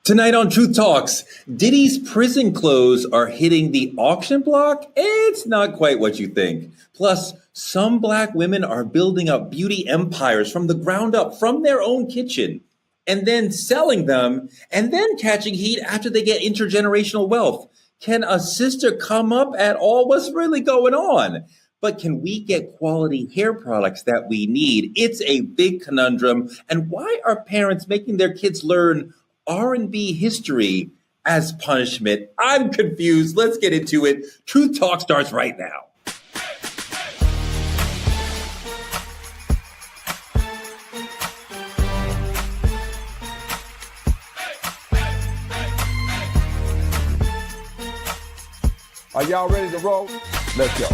Tonight on Truth Talks, Diddy's prison clothes are hitting the auction block. It's not quite what you think. Plus, some black women are building up beauty empires from the ground up, from their own kitchen, and then selling them, and then catching heat after they get intergenerational wealth. Can a sister come up at all? What's really going on? But can we get quality hair products that we need? It's a big conundrum. And why are parents making their kids learn R&B history as punishment? I'm confused. Let's get into it. Truth Talk starts right now. Are y'all ready to roll? Let's go.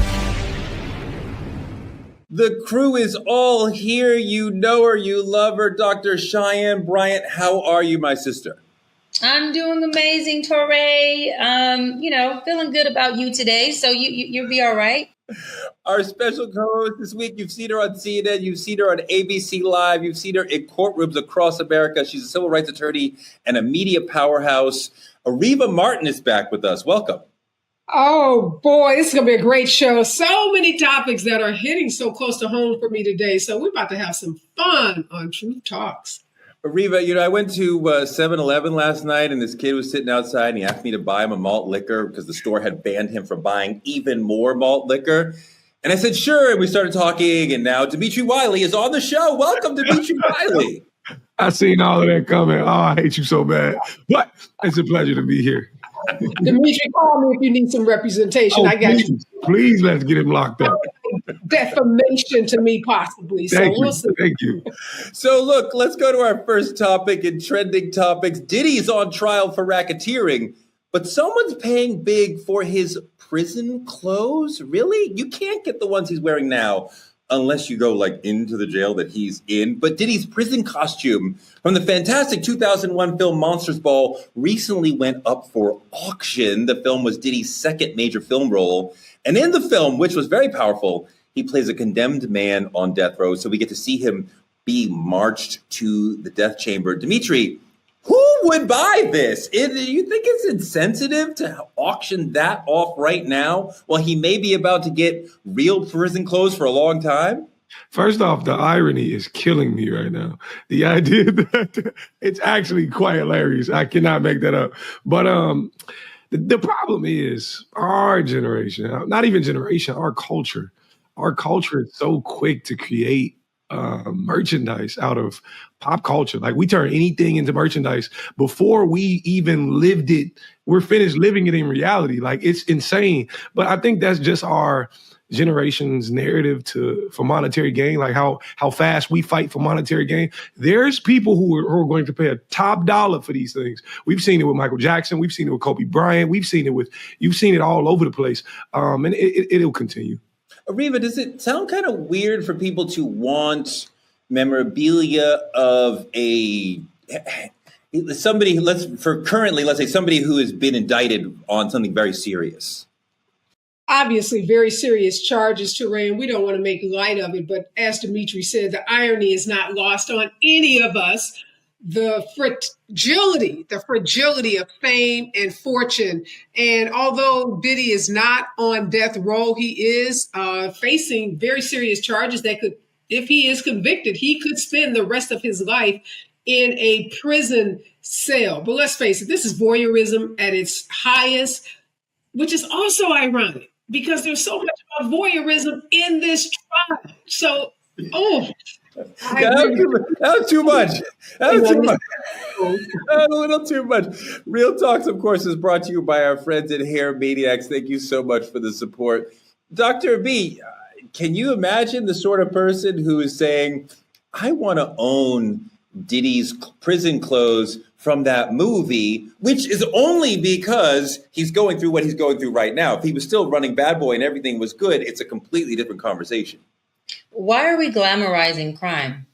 The crew is all here. You know her, you love her. Dr. Cheyenne Bryant, how are you, my sister? I'm doing amazing, Torrey. Feeling good about you today. So you'll be all right. Our special co-host this week, you've seen her on CNN, you've seen her on ABC Live, you've seen her in courtrooms across America. She's a civil rights attorney and a media powerhouse. Ariva Martin is back with us. Welcome. Oh boy, this is going to be a great show. So many topics that are hitting so close to home for me today. So we're about to have some fun on Truth Talks. Ariva, I went to 7-Eleven last night and this kid was sitting outside and he asked me to buy him a malt liquor because the store had banned him from buying even more malt liquor. And I said, sure. And we started talking. And now Dimitri Wiley is on the show. Welcome, Dimitri Wiley. I seen all of that coming. Oh, I hate you so bad. But it's a pleasure to be here. Dimitri, call me if you need some representation. I got please, you. Please, let's get him locked up. Defamation to me, possibly. Thank you. We'll see. Thank you. So look, let's go to our first topic in trending topics. Diddy's on trial for racketeering, but someone's paying big for his prison clothes? Really? You can't get the ones he's wearing now unless you go into the jail that he's in. But Diddy's prison costume from the fantastic 2001 film Monsters Ball recently went up for auction. The film was Diddy's second major film role. And in the film, which was very powerful, he plays a condemned man on death row. So we get to see him be marched to the death chamber. Dimitri, who would buy this? Do you think it's insensitive to auction that off right now while he may be about to get real prison clothes for a long time? First off, the irony is killing me right now. The idea that it's actually quite hilarious. I cannot make that up. But the problem is our generation, not even generation, our culture. Our culture is so quick to create merchandise out of pop culture. Like we turn anything into merchandise before we even lived it. We're finished living it in reality. Like it's insane. But I think that's just our generation's narrative for monetary gain, like how fast we fight for monetary gain. There's people who are going to pay a top dollar for these things. We've seen it with Michael Jackson. We've seen it with Kobe Bryant. You've seen it all over the place. And it'll continue. Ariva, does it sound kind of weird for people to want memorabilia of somebody, let's say somebody who has been indicted on something very serious? Obviously, very serious charges, Torrey, and we don't want to make light of it. But as Dimitri said, the irony is not lost on any of us. The fragility of fame and fortune. And although Diddy is not on death row, he is facing very serious charges that could, if he is convicted, he could spend the rest of his life in a prison cell. But let's face it, this is voyeurism at its highest, which is also ironic because there's so much about voyeurism in this trial. So, That was too much. That was too much. A little too much. Real Talks, of course, is brought to you by our friends at Hair Maniacs. Thank you so much for the support. Dr. B, can you imagine the sort of person who is saying, I want to own Diddy's prison clothes from that movie, which is only because he's going through what he's going through right now. If he was still running Bad Boy and everything was good, it's a completely different conversation. Why are we glamorizing crime?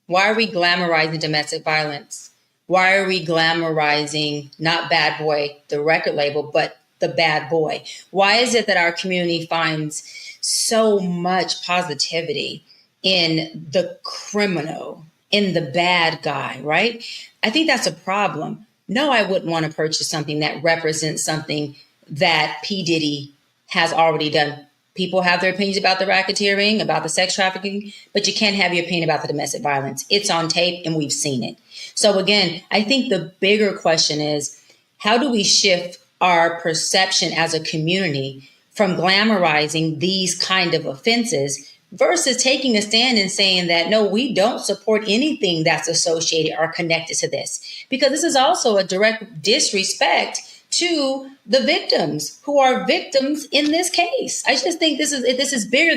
Why are we glamorizing domestic violence? Why are we glamorizing not Bad Boy, the record label, but the bad boy? Why is it that our community finds so much positivity in the criminal, in the bad guy, right? I think that's a problem. No, I wouldn't want to purchase something that represents something that P. Diddy has already done. People have their opinions about the racketeering, about the sex trafficking, but you can't have your opinion about the domestic violence. It's on tape and we've seen it. So again, I think the bigger question is, how do we shift our perception as a community from glamorizing these kind of offenses versus taking a stand and saying that, no, we don't support anything that's associated or connected to this? Because this is also a direct disrespect to the victims who are victims in this case. I just think this is bigger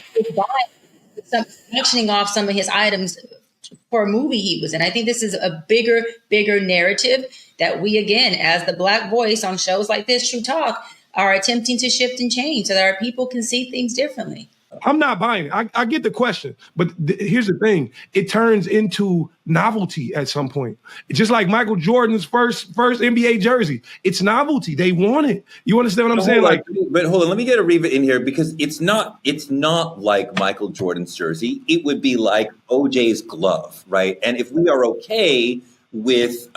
than mentioning off some of his items for a movie he was in. I think this is a bigger narrative that we, again, as the Black voice on shows like this, True Talk, are attempting to shift and change so that our people can see things differently. I'm not buying it. I get the question, but here's the thing. It turns into novelty at some point. It's just like Michael Jordan's first NBA jersey. It's novelty. They want it. You understand what I'm saying? But hold on, let me get Ariva in here because it's not like Michael Jordan's jersey. It would be like OJ's glove, right? And if we are okay with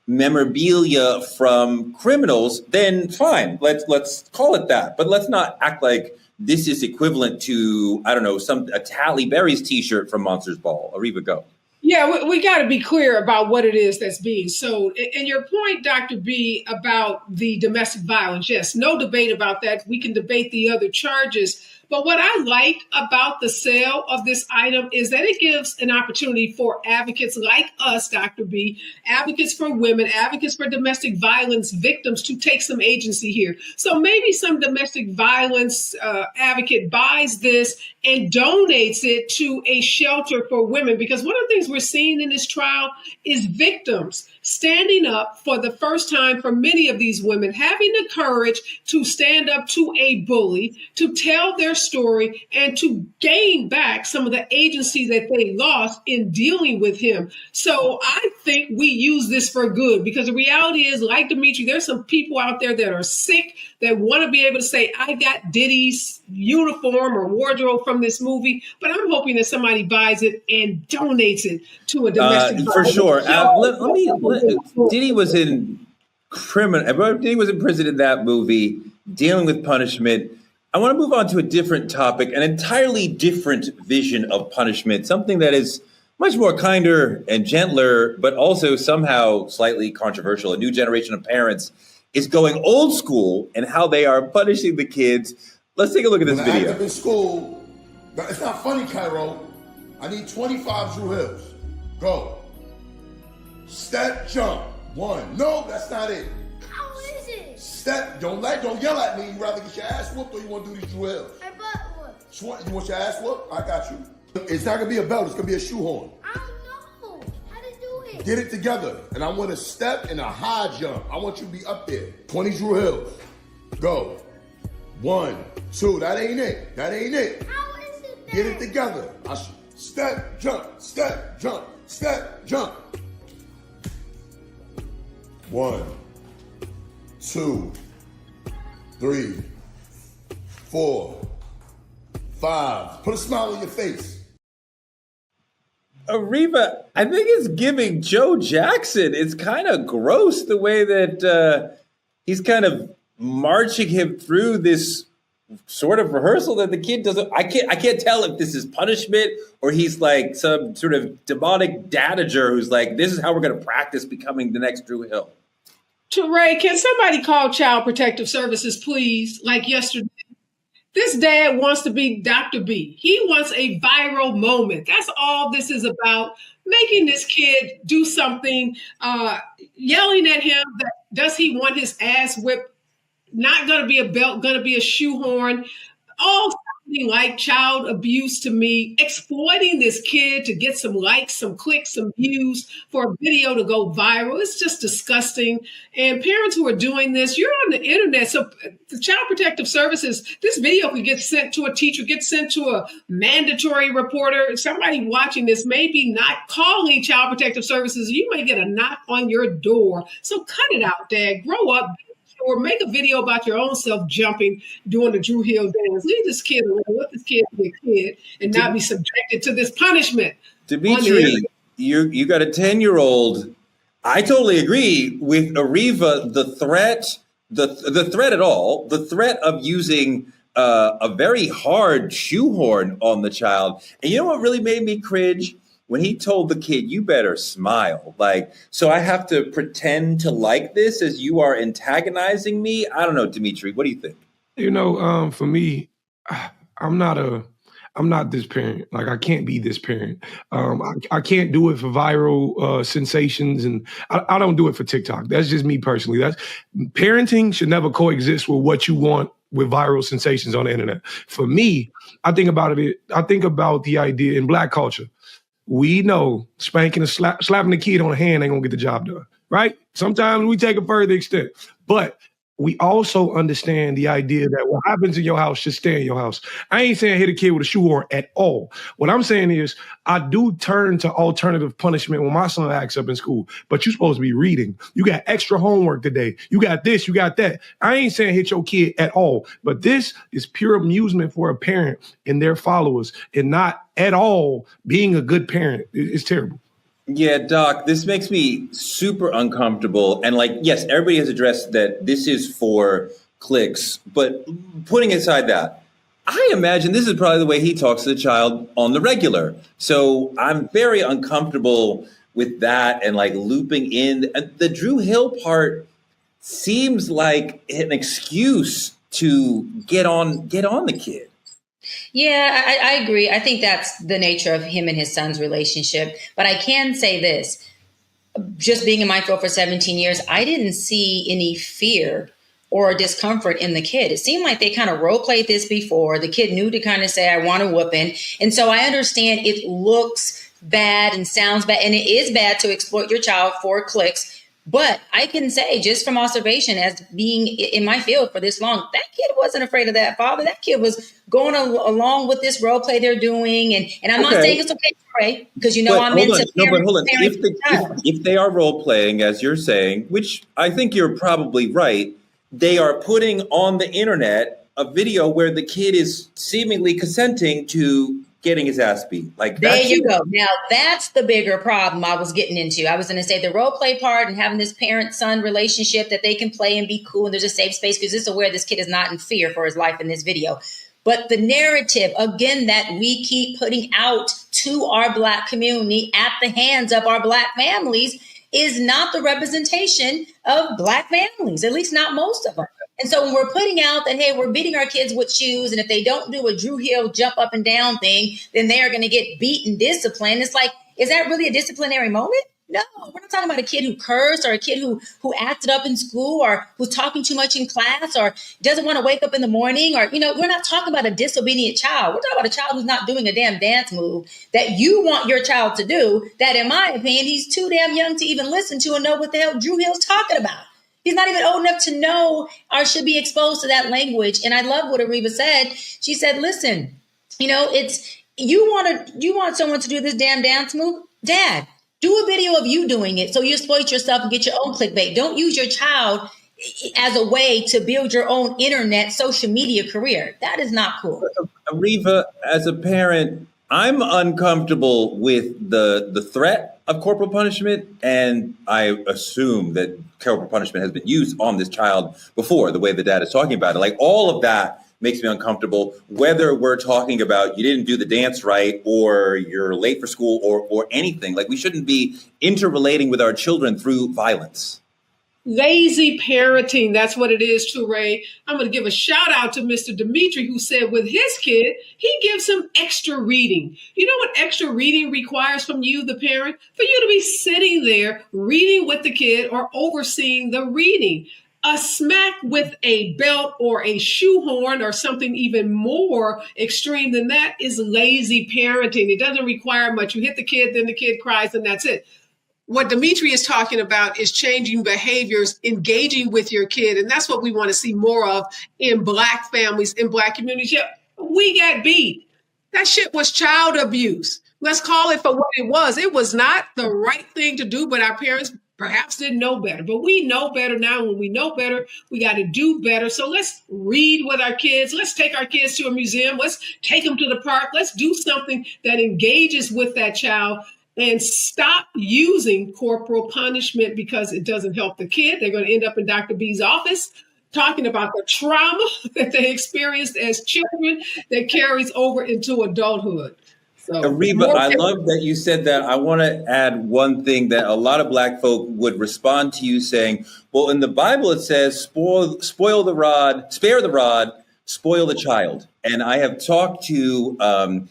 memorabilia from criminals, then fine. Let's call it that. But let's not act like this is equivalent to, I don't know, a Tally Berry's T-shirt from Monsters Ball. Ariva, go. Yeah, we got to be clear about what it is that's being sold. And your point, Dr. B, about the domestic violence, yes, no debate about that. We can debate the other charges. But what I like about the sale of this item is that it gives an opportunity for advocates like us, Dr. B, advocates for women, advocates for domestic violence victims to take some agency here. So maybe some domestic violence advocate buys this and donates it to a shelter for women. Because one of the things we're seeing in this trial is victims standing up for the first time for many of these women, having the courage to stand up to a bully, to tell their story, and to gain back some of the agency that they lost in dealing with him. So I think we use this for good, because the reality is, like Dimitri, there's some people out there that are sick, that want to be able to say, I got Diddy's uniform or wardrobe from this movie, but I'm hoping that somebody buys it and donates it to a domestic for sure. Diddy was in Diddy was in prison in that movie, dealing with punishment. I want to move on to a different topic, an entirely different vision of punishment, something that is much more kinder and gentler, but also somehow slightly controversial. A new generation of parents is going old school in how they are punishing the kids. Let's take a look at this video. I in school, it's not funny, Cairo. I need 25 Drew Hills. Go. Step, jump. 1. No, that's not it. How is it? Step, don't yell at me. You rather get your ass whooped or you want to do these Drew Hills? My butt whooped. You want your ass whooped? I got you. It's not going to be a belt. It's going to be a shoehorn. I don't know how to do it. Get it together. And I want a step and a high jump. I want you to be up there. 20 Drew Hills. Go. 1, 2. That ain't it. That ain't it. How is it that? Get it together. Step, jump, step, jump, step, jump. 1, 2, 3, 4, 5. Put a smile on your face. Ariva, I think it's giving Joe Jackson. It's kind of gross the way that he's kind of marching him through this sort of rehearsal that the kid doesn't. I can't tell if this is punishment or he's like some sort of demonic dadager who's like, this is how we're going to practice becoming the next Drew Hill. Ray, can somebody call Child Protective Services, please? Like yesterday. This dad wants to be Dr. B. He wants a viral moment. That's all this is about. Making this kid do something, yelling at him. Does he want his ass whipped? Not going to be a belt, going to be a shoehorn. All something like child abuse to me. Exploiting this kid to get some likes, some clicks, some views for a video to go viral. It's just disgusting. And parents who are doing this, you're on the internet. So the Child Protective Services, this video could get sent to a teacher, get sent to a mandatory reporter. Somebody watching this may be not calling Child Protective Services. You may get a knock on your door. So cut it out, Dad. Grow up. Or make a video about your own self jumping, doing the Drew Hill dance. Leave this kid alone. Let this kid be a kid and not be subjected to this punishment. Dimitri, you got a 10-year-old I totally agree with Ariva. The threat at all, the threat of using a very hard shoehorn on the child. And you know what really made me cringe? When he told the kid, "You better smile." Like, so I have to pretend to like this as you are antagonizing me. I don't know, Dimitri. What do you think? For me, I'm not a, I'm not this parent. Like I can't be this parent. I can't do it for viral sensations, and I don't do it for TikTok. That's just me personally. That's parenting should never coexist with what you want with viral sensations on the internet. For me, I think about it. I think about the idea in Black culture. We know spanking slapping the kid on the hand ain't gonna get the job done, right? Sometimes we take a further extent, but we also understand the idea that what happens in your house should stay in your house. I ain't saying hit a kid with a shoehorn at all. What I'm saying is I do turn to alternative punishment when my son acts up in school, but you're supposed to be reading. You got extra homework today. You got this, you got that. I ain't saying hit your kid at all, but this is pure amusement for a parent and their followers and not at all being a good parent. It's terrible. Yeah, Doc, this makes me super uncomfortable. And like, yes, everybody has addressed that this is for clicks, but putting aside that, I imagine this is probably the way he talks to the child on the regular. So I'm very uncomfortable with that and like looping in. The Drew Hill part seems like an excuse to get on the kid. Yeah, I agree. I think that's the nature of him and his son's relationship. But I can say this, just being in my field for 17 years, I didn't see any fear or discomfort in the kid. It seemed like they kind of role played this before. The kid knew to kind of say, I want a whooping. And so I understand it looks bad and sounds bad, and it is bad to exploit your child for clicks. But I can say, just from observation, as being in my field for this long, that kid wasn't afraid of that father. That kid was going along with this role play they're doing. And I'm not saying it's okay to pray, because I'm into but hold on. If they are role playing, as you're saying, which I think you're probably right, they are putting on the internet a video where the kid is seemingly consenting to getting his ass beat. Like, there you go. Now that's the bigger problem I was getting into. I was going to say the role play part and having this parent-son relationship that they can play and be cool, and there's a safe space because it's aware this kid is not in fear for his life in this video. But the narrative, again, that we keep putting out to our Black community at the hands of our Black families is not the representation of Black families, at least not most of them. And so when we're putting out that, hey, we're beating our kids with shoes, and if they don't do a Drew Hill jump up and down thing, then they are going to get beat and disciplined. It's like, is that really a disciplinary moment? No, we're not talking about a kid who cursed or a kid who acted up in school or who's talking too much in class or doesn't want to wake up in the morning, or, we're not talking about a disobedient child. We're talking about a child who's not doing a damn dance move that you want your child to do, that in my opinion, he's too damn young to even listen to and know what the hell Drew Hill's talking about. He's not even old enough to know or should be exposed to that language. And I love what Ariva said. She said, listen, it's you want someone to do this damn dance move? Dad, do a video of you doing it so you exploit yourself and get your own clickbait. Don't use your child as a way to build your own internet social media career. That is not cool. Ariva, as a parent, I'm uncomfortable with the threat of corporal punishment, and I assume that corporal punishment has been used on this child before, the way the dad is talking about it. Like, all of that makes me uncomfortable, whether we're talking about you didn't do the dance right or you're late for school or anything. Like, we shouldn't be interrelating with our children through violence. Lazy parenting, that's what it is, Touré. I'm going to give a shout out to Mr. Dimitri, who said with his kid, he gives him extra reading. You know what extra reading requires from you, the parent? For you to be sitting there reading with the kid or overseeing the reading. A smack with a belt or a shoehorn or something even more extreme than that is lazy parenting. It doesn't require much. You hit the kid, then the kid cries, and that's it. What Dimitri is talking about is changing behaviors, engaging with your kid. And that's what we want to see more of in Black families, in Black communities. Yeah, we got beat. That shit was child abuse. Let's call it for what it was. It was not the right thing to do, but our parents perhaps didn't know better. But we know better now. When we know better, we got to do better. So let's read with our kids. Let's take our kids to a museum. Let's take them to the park. Let's do something that engages with that child. and stop using corporal punishment because it doesn't help the kid. They're going to end up in Dr. B's office talking about the trauma that they experienced as children that carries over into adulthood. So, Reba, I love that you said that. I want to add one thing that a lot of Black folk would respond to you saying, well, in the Bible, it says, spoil the rod, spare the rod, spoil the child. And I have talked to an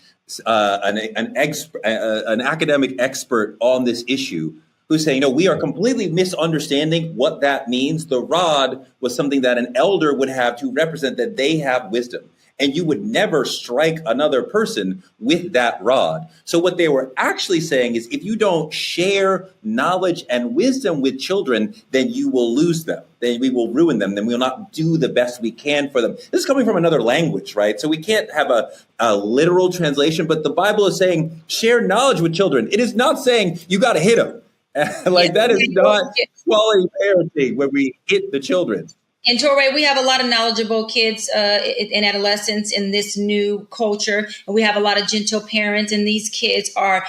academic expert on this issue who's saying, we are completely misunderstanding what that means. The rod was something that an elder would have to represent that they have wisdom. And you would never strike another person with that rod. So what they were actually saying is if you don't share knowledge and wisdom with children, then you will lose them. Then we will ruin them. Then we will not do the best we can for them. This is coming from another language, right? So we can't have a literal translation, but the Bible is saying share knowledge with children. It is not saying you got to hit them. That is not quality parenting when we hit the children. And Torre, we have a lot of knowledgeable kids and adolescents in this new culture. And we have a lot of gentle parents, and these kids are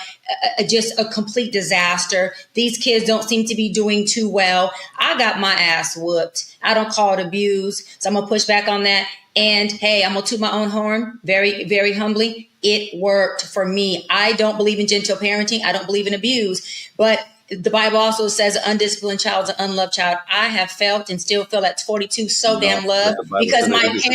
just a complete disaster. These kids don't seem to be doing too well. I got my ass whooped. I don't call it abuse. So I'm going to push back on that. And hey, I'm going to toot my own horn very, very humbly. It worked for me. I don't believe in gentle parenting. I don't believe in abuse. But the Bible also says an undisciplined child is an unloved child. I have felt and still feel at 42 damn loved because my parents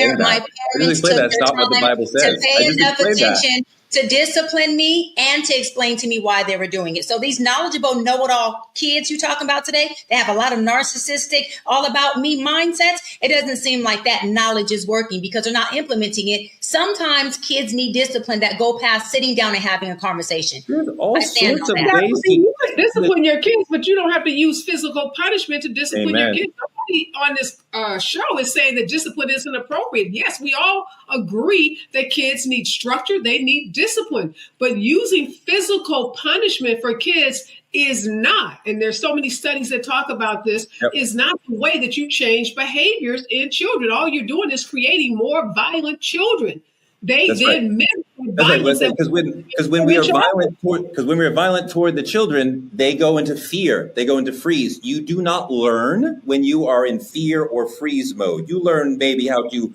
took their time to pay enough attention to discipline me and to explain to me why they were doing it. So these knowledgeable, know-it-all kids you're talking about today, they have a lot of narcissistic, all about me mindsets. It doesn't seem like that knowledge is working because they're not implementing it. Sometimes kids need discipline that go past sitting down and having a conversation. There's all sorts of ways you can discipline your kids, but you don't have to use physical punishment to discipline your kids. Nobody on this show is saying that discipline isn't appropriate. Yes, we all agree that kids need structure, they need discipline, but using physical punishment for kids is not, and there's so many studies that talk about this, is not the way that you change behaviors in children. All you're doing is creating more violent children. They then violence because when we are violent toward the children, they go into fear, they go into freeze. You do not learn when you are in fear or freeze mode. You learn maybe how to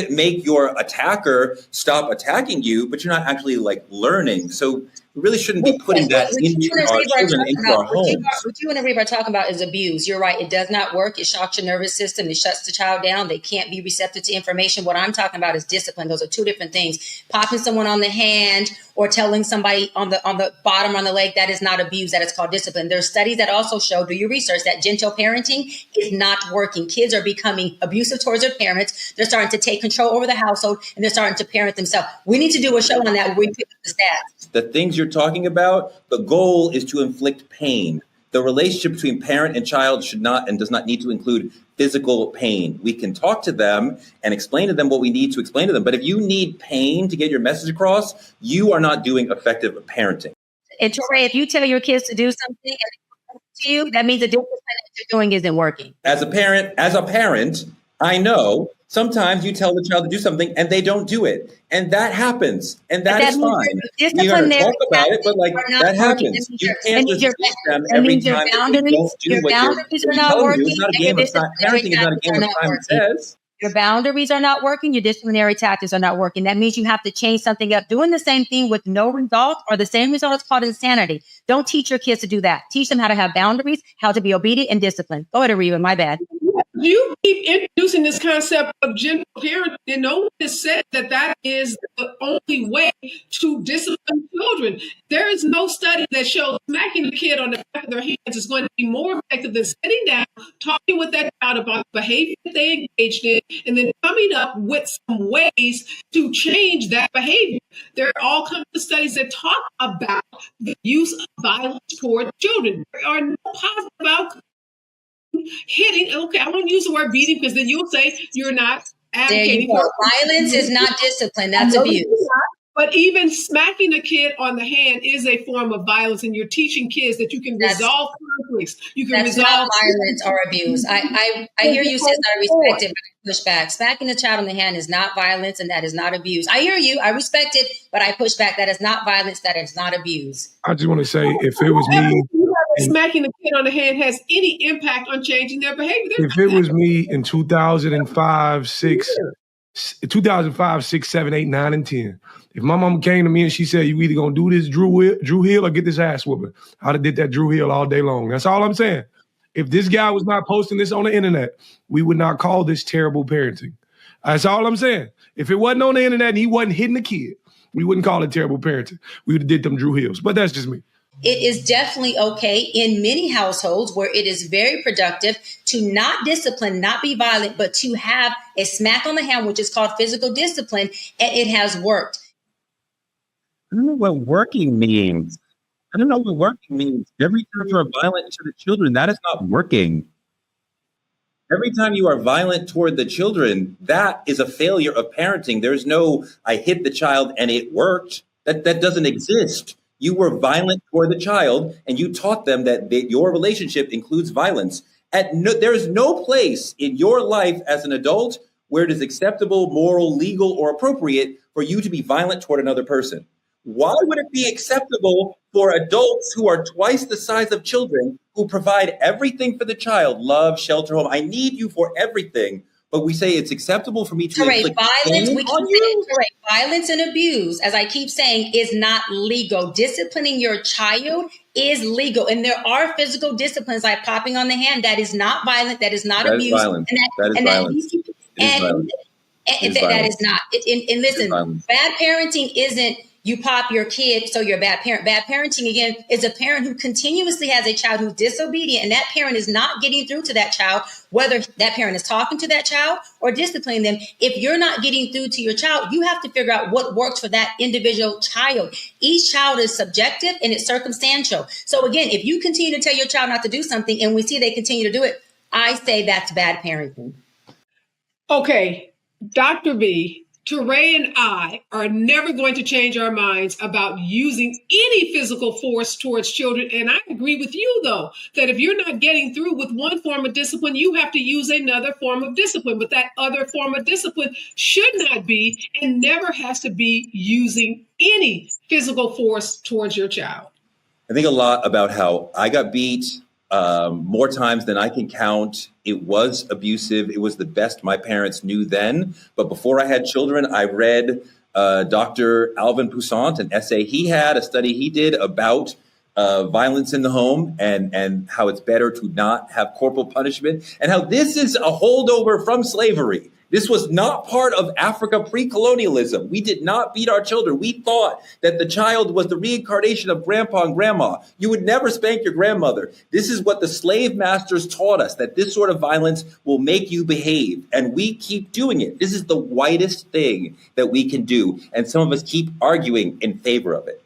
make your attacker stop attacking you, but you're not actually learning. So we really shouldn't be putting that into our children, into our homes. What you and Reba are talking about is abuse. You're right. It does not work. It shocks your nervous system. It shuts the child down. They can't be receptive to information. What I'm talking about is discipline. Those are two different things. Popping someone on the hand or telling somebody on the bottom on the leg, that is not abuse. That is called discipline. There's studies that also show, do your research, that gentle parenting is not working. Kids are becoming abusive towards their parents. They're starting to take control over the household, and they're starting to parent themselves. We need to do a show on that where we pick up the stats. The things you're talking about, the goal is to inflict pain. The relationship between parent and child should not and does not need to include physical pain. We can talk to them and explain to them what we need to explain to them. But if you need pain to get your message across, you are not doing effective parenting. And Torre, if you tell your kids to do something and they do to you, that means the discipline that you're doing isn't working. As a parent, I know sometimes you tell the child to do something and they don't do it. And that happens. And that is fine. We are going to talk about it, but that happens. You can't just teach them every time that you don't do what you're telling you. It's not a game of time. Parenting is not a game of time, it says. Your boundaries are not working. Your disciplinary tactics are not working. That means you have to change something up. Doing the same thing with no result or the same result is called insanity. Don't teach your kids to do that. Teach them how to have boundaries, how to be obedient and disciplined. Go ahead, Ariva. My bad. You keep introducing this concept of gentle parenting, and no one has said that is the only way to discipline children. There is no study that shows smacking the kid on the back of their hands is going to be more effective than sitting down, talking with that child about the behavior that they engaged in, and then coming up with some ways to change that behavior. There are all kinds of studies that talk about the use of violence toward children. There are no positive outcomes. Hitting, okay, I won't use the word beating because then you'll say you're not advocating for violence is not discipline, that's abuse. But even smacking a kid on the hand is a form of violence, and you're teaching kids that you can resolve conflicts. You can That's not resolve violence or abuse. I hear you, sis. I respect it, but I push back. Smacking a child on the hand is not violence, and that is not abuse. I hear you. I respect it, but I push back. That is not violence. That is not abuse. I just want to say, if it was me, smacking the kid on the hand has any impact on changing their behavior. If it was me in 2005, 6, 7, 8, 9, and 10, if my mom came to me and she said, you either gonna do this Drew Hill or get this ass whooping, I'd have did that Drew Hill all day long. That's all I'm saying. If this guy was not posting this on the internet, we would not call this terrible parenting. That's all I'm saying. If it wasn't on the internet and he wasn't hitting the kid, we wouldn't call it terrible parenting. We would have did them Drew Hills, but that's just me. It is definitely okay in many households where it is very productive to not discipline, not be violent, but to have a smack on the hand, which is called physical discipline, and it has worked. I don't know what working means. Every time you are violent to the children, that is not working. Every time you are violent toward the children, that is a failure of parenting. There's no, I hit the child and it worked. That doesn't exist. You were violent toward the child, and you taught them that your relationship includes violence. There is no place in your life as an adult where it is acceptable, moral, legal, or appropriate for you to be violent toward another person. Why would it be acceptable for adults who are twice the size of children, who provide everything for the child, love, shelter, home? I need you for everything. But we say it's acceptable for me to inflict violence. pain We on keep you? saying violence and abuse, as I keep saying, is not legal. Disciplining your child is legal, and there are physical disciplines like popping on the hand. That is not violent. That is not abuse. Violence. That is violence. That is not. And listen, bad parenting isn't you pop your kid, so you're a bad parent. Bad parenting, again, is a parent who continuously has a child who's disobedient, and that parent is not getting through to that child, whether that parent is talking to that child or disciplining them. If you're not getting through to your child, you have to figure out what works for that individual child. Each child is subjective and it's circumstantial. So again, if you continue to tell your child not to do something and we see they continue to do it, I say that's bad parenting. Okay, Dr. B, Teray and I are never going to change our minds about using any physical force towards children. And I agree with you, though, that if you're not getting through with one form of discipline, you have to use another form of discipline. But that other form of discipline should not be and never has to be using any physical force towards your child. I think a lot about how I got beat more times than I can count. It was abusive. It was the best my parents knew then. But before I had children, I read Dr. Alvin Poussant, an essay he had, a study he did about violence in the home and how it's better to not have corporal punishment, and how this is a holdover from slavery. This was not part of Africa pre-colonialism. We did not beat our children. We thought that the child was the reincarnation of grandpa and grandma. You would never spank your grandmother. This is what the slave masters taught us, that this sort of violence will make you behave. And we keep doing it. This is the whitest thing that we can do. And some of us keep arguing in favor of it.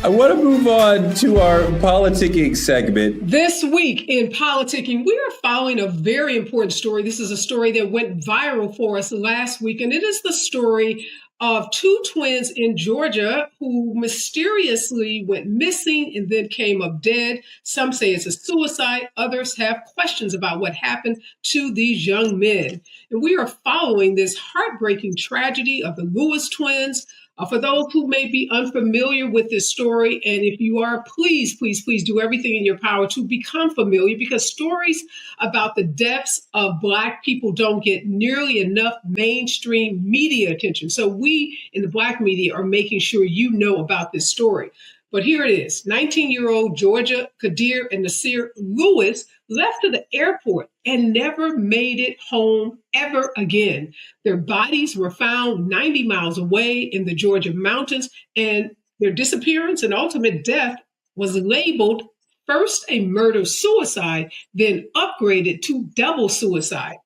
I want to move on to our politicking segment. This week in politicking, we are following a very important story. This is a story that went viral for us last week, and it is the story of two twins in Georgia who mysteriously went missing and then came up dead. Some say it's a suicide. Others have questions about what happened to these young men. And we are following this heartbreaking tragedy of the Lewis twins. For those who may be unfamiliar with this story, and if you are, please, please, please do everything in your power to become familiar, because stories about the deaths of Black people don't get nearly enough mainstream media attention. So we in the Black media are making sure you know about this story. But here it is. 19-year-old Georgia Qaazir and Naadir Lewis left to the airport and never made it home ever again. Their bodies were found 90 miles away in the Georgia mountains, and their disappearance and ultimate death was labeled first a murder-suicide, then upgraded to double suicide.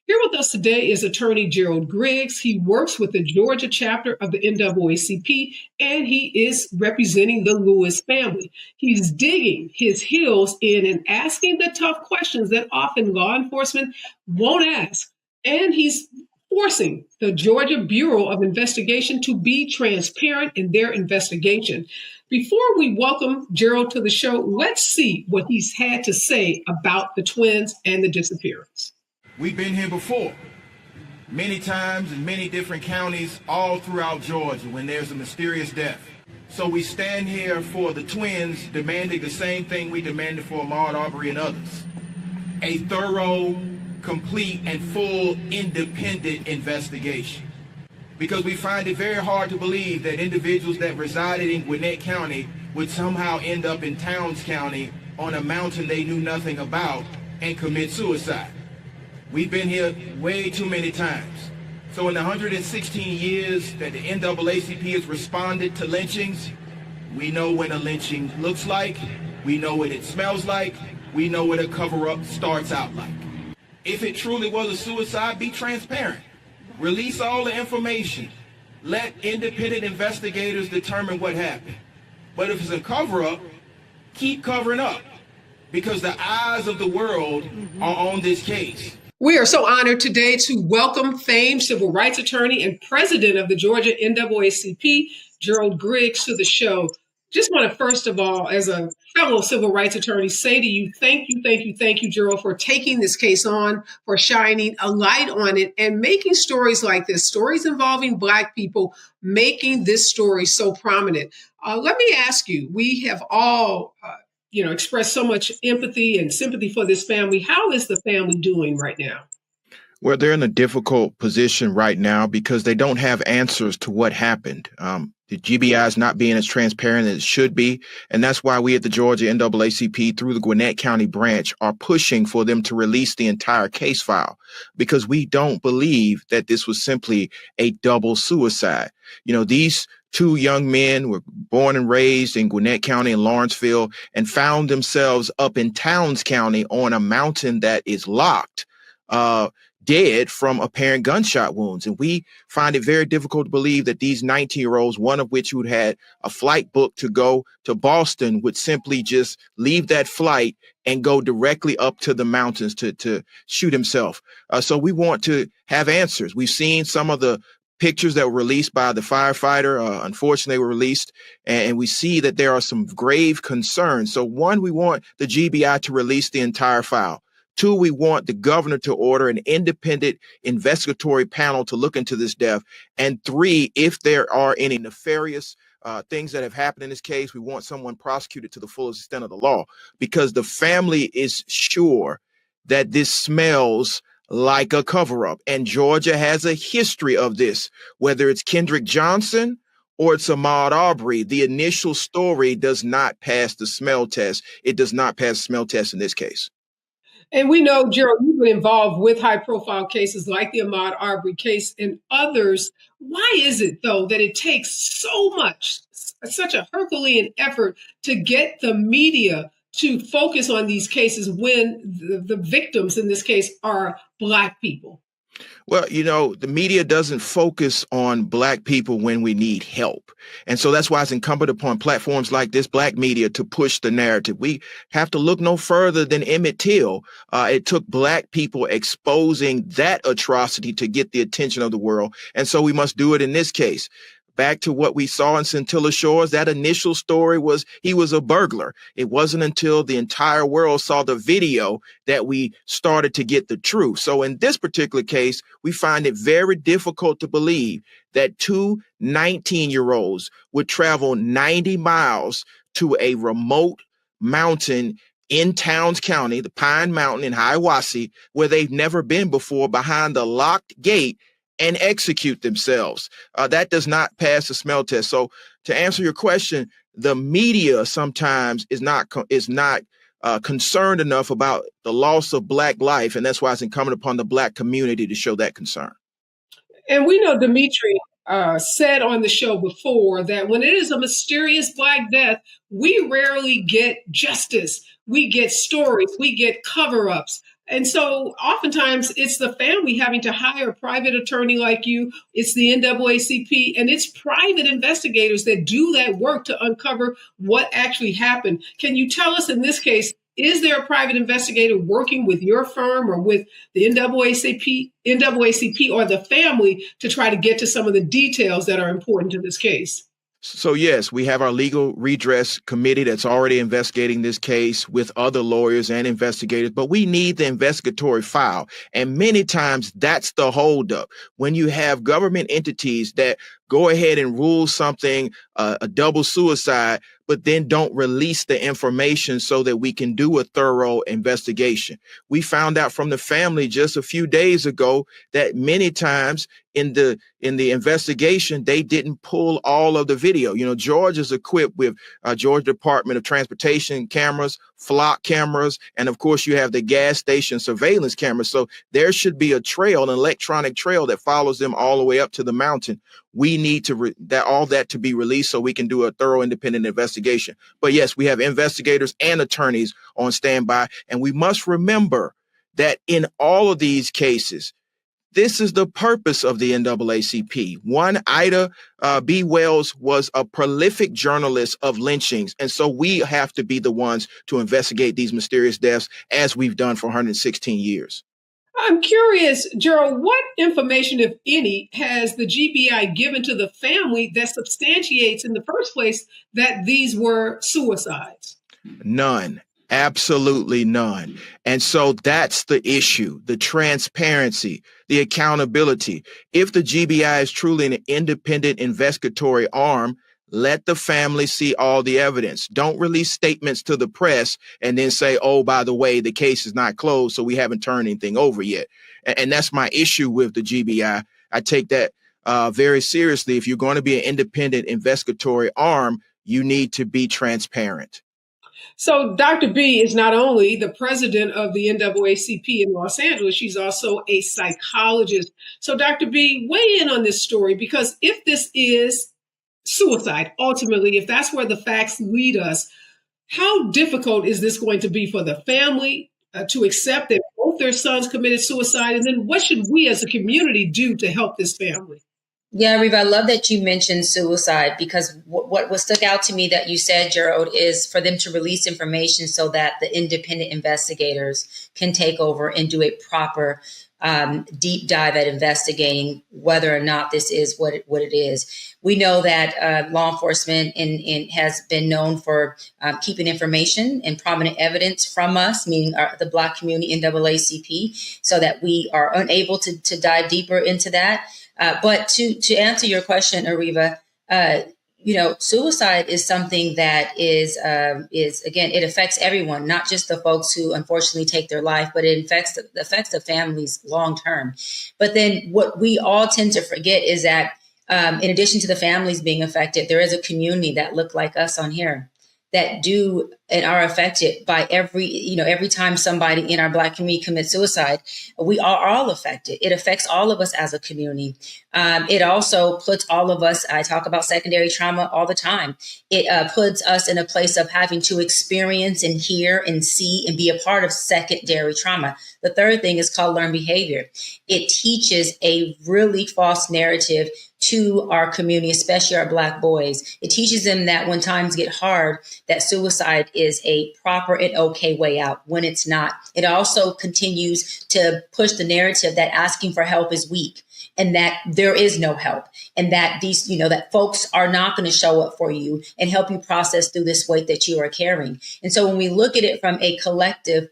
Here with us today is attorney Gerald Griggs. He works with the Georgia chapter of the NAACP, and he is representing the Lewis family. He's digging his heels in and asking the tough questions that often law enforcement won't ask. And he's forcing the Georgia Bureau of Investigation to be transparent in their investigation. Before we welcome Gerald to the show, let's see what he's had to say about the twins and the disappearance. We've been here before, many times in many different counties all throughout Georgia when there's a mysterious death. So we stand here for the twins demanding the same thing we demanded for Ahmaud Arbery and others. A thorough, complete, and full independent investigation. Because we find it very hard to believe that individuals that resided in Gwinnett County would somehow end up in Towns County on a mountain they knew nothing about and commit suicide. We've been here way too many times. So in the 116 years that the NAACP has responded to lynchings, we know when a lynching looks like, we know what it smells like, we know what a cover-up starts out like. If it truly was a suicide, be transparent. Release all the information. Let independent investigators determine what happened. But if it's a cover-up, keep covering up, because the eyes of the world are on this case. We are so honored today to welcome famed civil rights attorney and president of the Georgia NAACP, Gerald Griggs, to the show. Just want to, first of all, as a fellow civil rights attorney, say to you, thank you, Gerald, for taking this case on, for shining a light on it, and making stories like this, stories involving Black people, making this story so prominent. Let me ask you, we have all expressed so much empathy and sympathy for this family. How is the family doing right now? Well, they're in a difficult position right now because they don't have answers to what happened. The GBI is not being as transparent as it should be. And that's why we at the Georgia NAACP through the Gwinnett County branch are pushing for them to release the entire case file, because we don't believe that this was simply a double suicide. These two young men were born and raised in Gwinnett County and Lawrenceville and found themselves up in Towns County on a mountain that is locked, dead from apparent gunshot wounds. And we find it very difficult to believe that these 19-year-olds, one of which who had a flight booked to go to Boston, would simply just leave that flight and go directly up to the mountains to shoot himself. So we want to have answers. We've seen some of the pictures that were released by the firefighter, unfortunately were released, and we see that there are some grave concerns. So one, we want the GBI to release the entire file. Two, we want the governor to order an independent investigatory panel to look into this death. And three, if there are any nefarious things that have happened in this case, we want someone prosecuted to the fullest extent of the law, because the family is sure that this smells like a cover-up. And Georgia has a history of this, whether it's Kendrick Johnson or it's Ahmaud Arbery. The initial story does not pass the smell test. It does not pass the smell test in this case. And we know, Gerald, you've been involved with high-profile cases like the Ahmaud Arbery case and others. Why is it, though, that it takes so much, such a Herculean effort to get the media to focus on these cases when the victims in this case are Black people? Well, the media doesn't focus on Black people when we need help. And so that's why it's incumbent upon platforms like this, Black media, to push the narrative. We have to look no further than Emmett Till. It took Black people exposing that atrocity to get the attention of the world. And so we must do it in this case. Back to what we saw in Scintilla Shores, that initial story was he was a burglar. It wasn't until the entire world saw the video that we started to get the truth. So in this particular case, we find it very difficult to believe that two 19-year-olds would travel 90 miles to a remote mountain in Towns County, the Pine Mountain in Hiawassee, where they've never been before, behind the locked gate, and execute themselves. That does not pass the smell test. So to answer your question, the media sometimes is not concerned enough about the loss of Black life. And that's why it's incumbent upon the Black community to show that concern. And we know Dimitri said on the show before that when it is a mysterious Black death, we rarely get justice. We get stories, we get cover-ups. And so oftentimes it's the family having to hire a private attorney like you. It's the NAACP and it's private investigators that do that work to uncover what actually happened. Can you tell us in this case, Is there a private investigator working with your firm or with the NAACP or the family to try to get to some of the details that are important to this case? So, yes, we have our legal redress committee that's already investigating this case with other lawyers and investigators, but we need the investigatory file. And many times that's the holdup. When you have government entities that go ahead and rule something a double suicide, but then don't release the information so that we can do a thorough investigation. We found out from the family just a few days ago that many times in the investigation, they didn't pull all of the video. You know, Georgia's equipped with Georgia Department of Transportation cameras, flock cameras, and of course you have the gas station surveillance cameras. So there should be a trail, an electronic trail that follows them all the way up to the mountain. We need to all that to be released so we can do a thorough independent investigation. But yes, we have investigators and attorneys on standby. And we must remember that in all of these cases, this is the purpose of the NAACP. One, Ida B. Wells was a prolific journalist of lynchings. And so we have to be the ones to investigate these mysterious deaths as we've done for 116 years. I'm curious, Gerald, what information, if any, has the GBI given to the family that substantiates in the first place that these were suicides? None. Absolutely none. And so that's the issue, the transparency, the accountability. If the GBI is truly an independent investigatory arm, let the family see all the evidence. Don't release statements to the press and then say, oh, by the way, the case is not closed, so we haven't turned anything over yet. And that's my issue with the GBI. I take that very seriously. If you're going to be an independent investigatory arm, you need to be transparent. So Dr. B is not only the president of the NAACP in Los Angeles, she's also a psychologist. So Dr. B, weigh in on this story, because if this is suicide, ultimately, if that's where the facts lead us, how difficult is this going to be for the family to accept that both their sons committed suicide? And then what should we as a community do to help this family? Yeah, Reva, I love that you mentioned suicide, because what stuck out to me that you said, Gerald, is for them to release information so that the independent investigators can take over and do a proper deep dive at investigating whether or not this is what it is. We know that law enforcement has been known for keeping information and prominent evidence from us, meaning the Black community, NAACP, so that we are unable to dive deeper into that. But to answer your question, Ariva, suicide is something that is again, it affects everyone, not just the folks who unfortunately take their life, but it affects the families long term. But then what we all tend to forget is that in addition to the families being affected, there is a community that look like us on here that do and are affected by every time somebody in our Black community commits suicide. We are all affected. It affects all of us as a community. It also puts all of us, I talk about secondary trauma all the time. It puts us in a place of having to experience and hear and see and be a part of secondary trauma. The third thing is called learned behavior. It teaches a really false narrative to our community, especially our Black boys. It teaches them that when times get hard, that suicide is a proper and okay way out, when it's not. It also continues to push the narrative that asking for help is weak, and that there is no help, and that that folks are not going to show up for you and help you process through this weight that you are carrying. And so when we look at it from a collective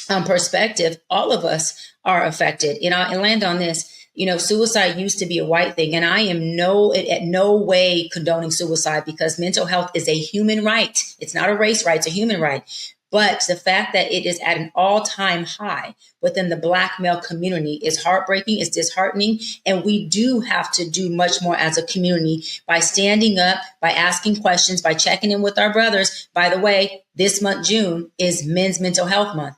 perspective, all of us are affected. And land on this. Suicide used to be a white thing, and I am at no way condoning suicide, because mental health is a human right. It's not a race right, it's a human right. But the fact that it is at an all-time high within the Black male community is heartbreaking, it's disheartening, and we do have to do much more as a community by standing up, by asking questions, by checking in with our brothers. By the way, this month, June, is Men's Mental Health Month.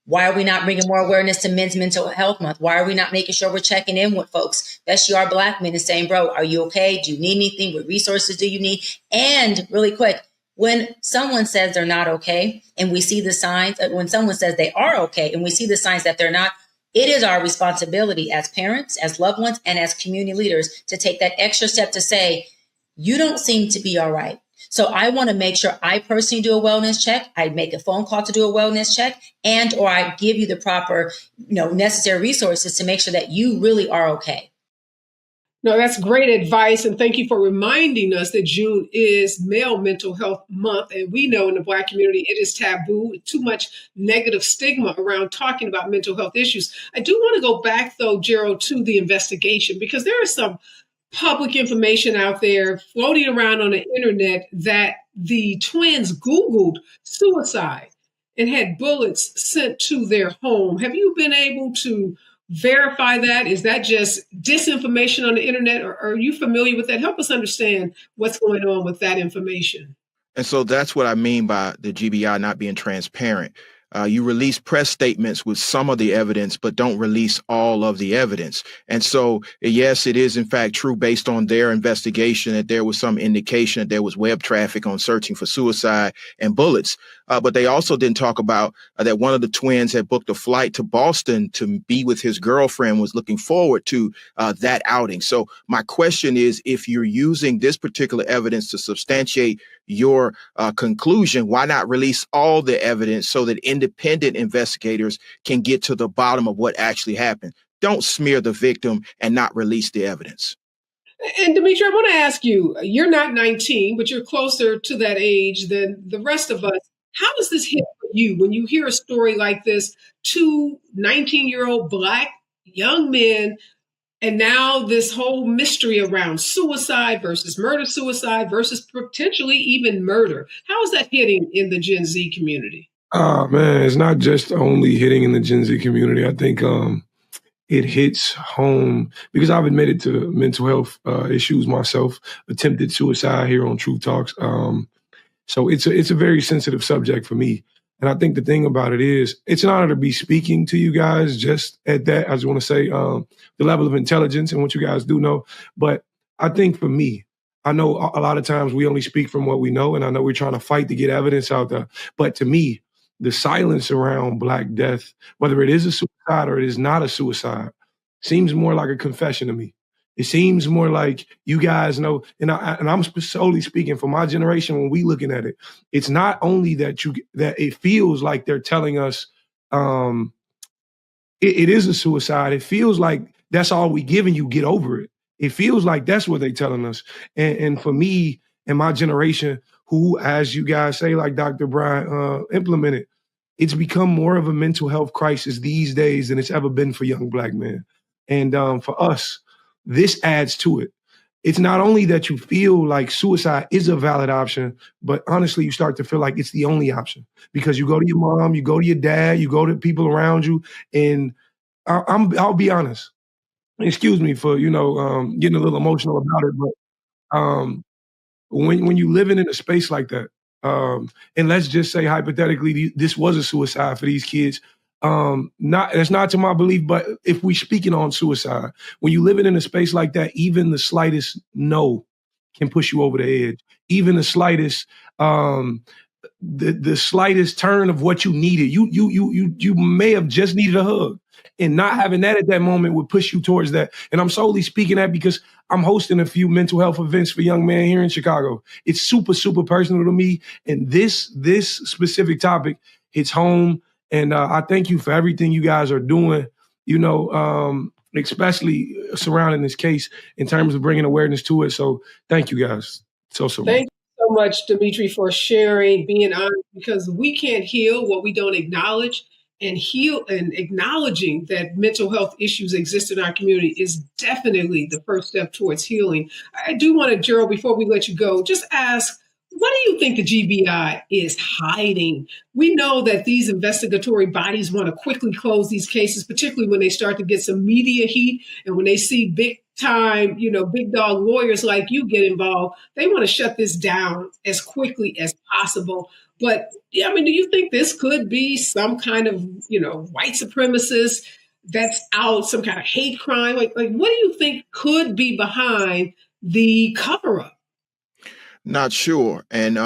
Why are we not bringing more awareness to Men's Mental Health Month? Why are we not making sure we're checking in with folks, especially our Black men, and saying, bro, are you okay? Do you need anything? What resources do you need? And really quick, when someone says they're not okay and we see the signs, when someone says they are okay and we see the signs that they're not, it is our responsibility as parents, as loved ones, and as community leaders to take that extra step to say, you don't seem to be all right. So I want to make sure I personally do a wellness check. I make a phone call to do a wellness check, and or I give you the proper, necessary resources to make sure that you really are okay. No, that's great advice. And thank you for reminding us that June is Male Mental Health Month. And we know in the Black community, it is taboo, too much negative stigma around talking about mental health issues. I do want to go back, though, Gerald, to the investigation, because there is some public information out there floating around on the internet that the twins Googled suicide and had bullets sent to their home. Have you been able to verify that? Is that just disinformation on the internet, or are you familiar with that? Help us understand what's going on with that information. And so that's what I mean by the GBI not being transparent. You release press statements with some of the evidence, but don't release all of the evidence. And so, yes, it is in fact true based on their investigation that there was some indication that there was web traffic on searching for suicide and bullets. But they also didn't talk about that one of the twins had booked a flight to Boston to be with his girlfriend, was looking forward to that outing. So my question is, if you're using this particular evidence to substantiate your conclusion, why not release all the evidence so that independent investigators can get to the bottom of what actually happened? Don't smear the victim and not release the evidence. And Dimitri, I want to ask you, you're not 19, but you're closer to that age than the rest of us. How does this hit for you when you hear a story like this? Two 19-year-old Black young men, and now this whole mystery around suicide versus murder-suicide versus potentially even murder. How is that hitting in the Gen Z community? Oh man, it's not just only hitting in the Gen Z community. I think it hits home because I've admitted to mental health issues myself, attempted suicide here on Truth Talks. So it's a very sensitive subject for me. And I think the thing about it is, it's an honor to be speaking to you guys just at that. I just want to say the level of intelligence and what you guys do know. But I think for me, I know a lot of times we only speak from what we know, and I know we're trying to fight to get evidence out there. But to me, the silence around Black death, whether it is a suicide or it is not a suicide, seems more like a confession to me. It seems more like you guys know, and I'm solely speaking for my generation. When we looking at it, it's not only that it feels like they're telling us it is a suicide. It feels like that's all we giving you. Get over it. It feels like that's what they're telling us. And for me and my generation, who, as you guys say, like Dr. Brian implemented, it's become more of a mental health crisis these days than it's ever been for young Black men. And for us, this adds to it. It's not only that you feel like suicide is a valid option, but honestly, you start to feel like it's the only option because you go to your mom, you go to your dad, you go to people around you. And I'll be honest. Excuse me for, getting a little emotional about it, but when you living in a space like that, and let's just say hypothetically, this was a suicide for these kids. That's not to my belief, but if we speaking on suicide, when you living in a space like that, even the slightest no can push you over the edge. Even the slightest, the slightest turn of what you needed. You may have just needed a hug, and not having that at that moment would push you towards that. And I'm solely speaking that because I'm hosting a few mental health events for young men here in Chicago. It's super, super personal to me. And this specific topic hits home. And I thank you for everything you guys are doing, especially surrounding this case in terms of bringing awareness to it. So thank you guys so much. Thank you so much, Dimitri, for sharing, being honest, because we can't heal what we don't acknowledge. And acknowledging that mental health issues exist in our community is definitely the first step towards healing. I do want to, Gerald, before we let you go, just ask, what do you think the GBI is hiding? We know that these investigatory bodies want to quickly close these cases, particularly when they start to get some media heat and when they see big time, big dog lawyers like you get involved. They want to shut this down as quickly as possible. But do you think this could be some kind of, white supremacist that's out, some kind of hate crime? Like what do you think could be behind the cover-up? Not sure. And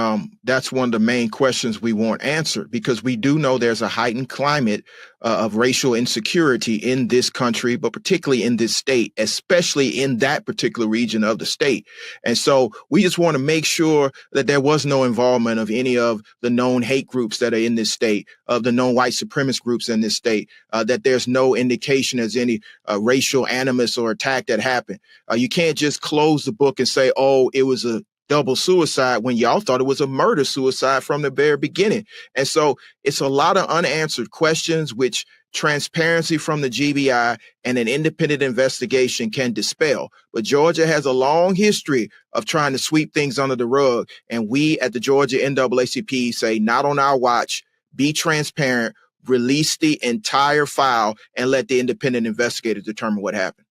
that's one of the main questions we want answered, because we do know there's a heightened climate of racial insecurity in this country, but particularly in this state, especially in that particular region of the state. And so we just want to make sure that there was no involvement of any of the known hate groups that are in this state, of the known white supremacist groups in this state, that there's no indication as any racial animus or attack that happened. You can't just close the book and say, oh, it was a double suicide, when y'all thought it was a murder suicide from the very beginning. And so it's a lot of unanswered questions, which transparency from the GBI and an independent investigation can dispel. But Georgia has a long history of trying to sweep things under the rug. And we at the Georgia NAACP say, not on our watch, be transparent, release the entire file, and let the independent investigator determine what happened.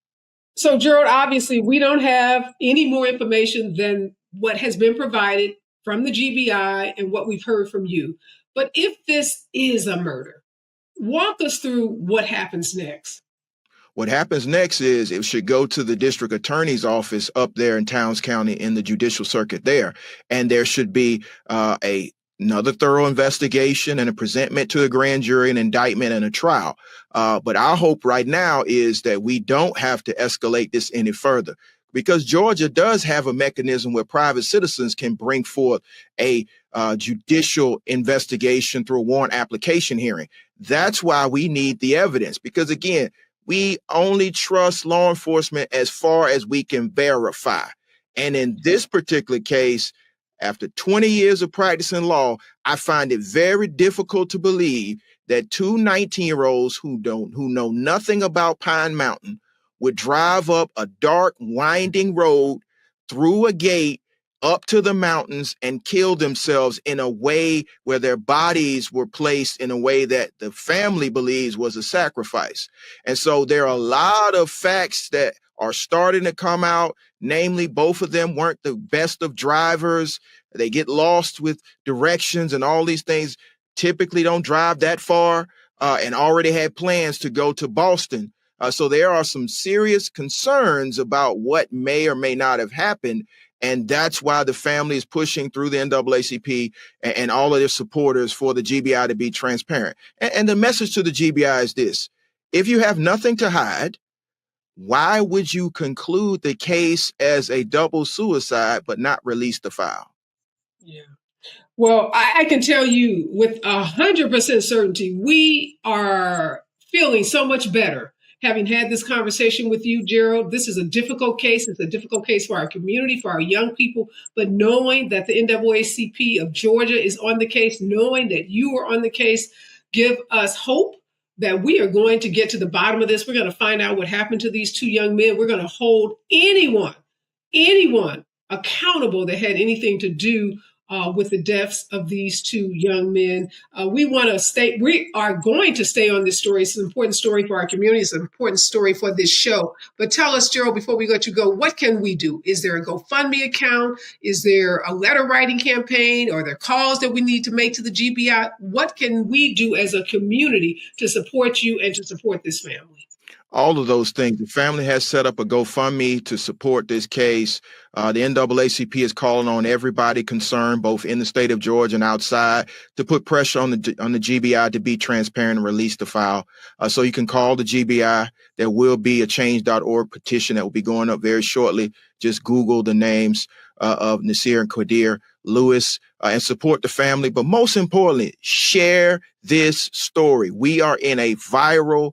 So, Gerald, obviously, we don't have any more information than what has been provided from the GBI and what we've heard from you. But if this is a murder, walk us through what happens next. What happens next is it should go to the district attorney's office up there in Towns County in the judicial circuit there. And there should be another thorough investigation and a presentment to the grand jury, an indictment and a trial. But our hope right now is that we don't have to escalate this any further, because Georgia does have a mechanism where private citizens can bring forth a judicial investigation through a warrant application hearing. That's why we need the evidence, because, again, we only trust law enforcement as far as we can verify. And in this particular case, after 20 years of practicing law, I find it very difficult to believe that two 19-year-olds who know nothing about Pine Mountain would drive up a dark, winding road through a gate up to the mountains and kill themselves in a way where their bodies were placed in a way that the family believes was a sacrifice. And so there are a lot of facts that are starting to come out. Namely, both of them weren't the best of drivers. They get lost with directions and all these things, typically don't drive that far, and already had plans to go to Boston. So there are some serious concerns about what may or may not have happened. And that's why the family is pushing through the NAACP and all of their supporters for the GBI to be transparent. And the message to the GBI is this: if you have nothing to hide, why would you conclude the case as a double suicide but not release the file? Yeah. Well, I can tell you with 100% certainty, we are feeling so much better having had this conversation with you, Gerald. This is a difficult case. It's a difficult case for our community, for our young people. But knowing that the NAACP of Georgia is on the case, knowing that you are on the case, give us hope that we are going to get to the bottom of this. We're going to find out what happened to these two young men. We're going to hold anyone accountable that had anything to do with the deaths of these two young men. We are going to stay on this story. It's an important story for our community. It's an important story for this show. But tell us, Gerald, before we let you go, what can we do? Is there a GoFundMe account? Is there a letter writing campaign? Are there calls that we need to make to the GBI? What can we do as a community to support you and to support this family? All of those things. The family has set up a GoFundMe to support this case. The NAACP is calling on everybody concerned, both in the state of Georgia and outside, to put pressure on the GBI to be transparent and release the file. So you can call the GBI. There will be a change.org petition that will be going up very shortly. Just Google the names of Nasir and Qaazir Lewis and support the family. But most importantly, share this story. We are in a viral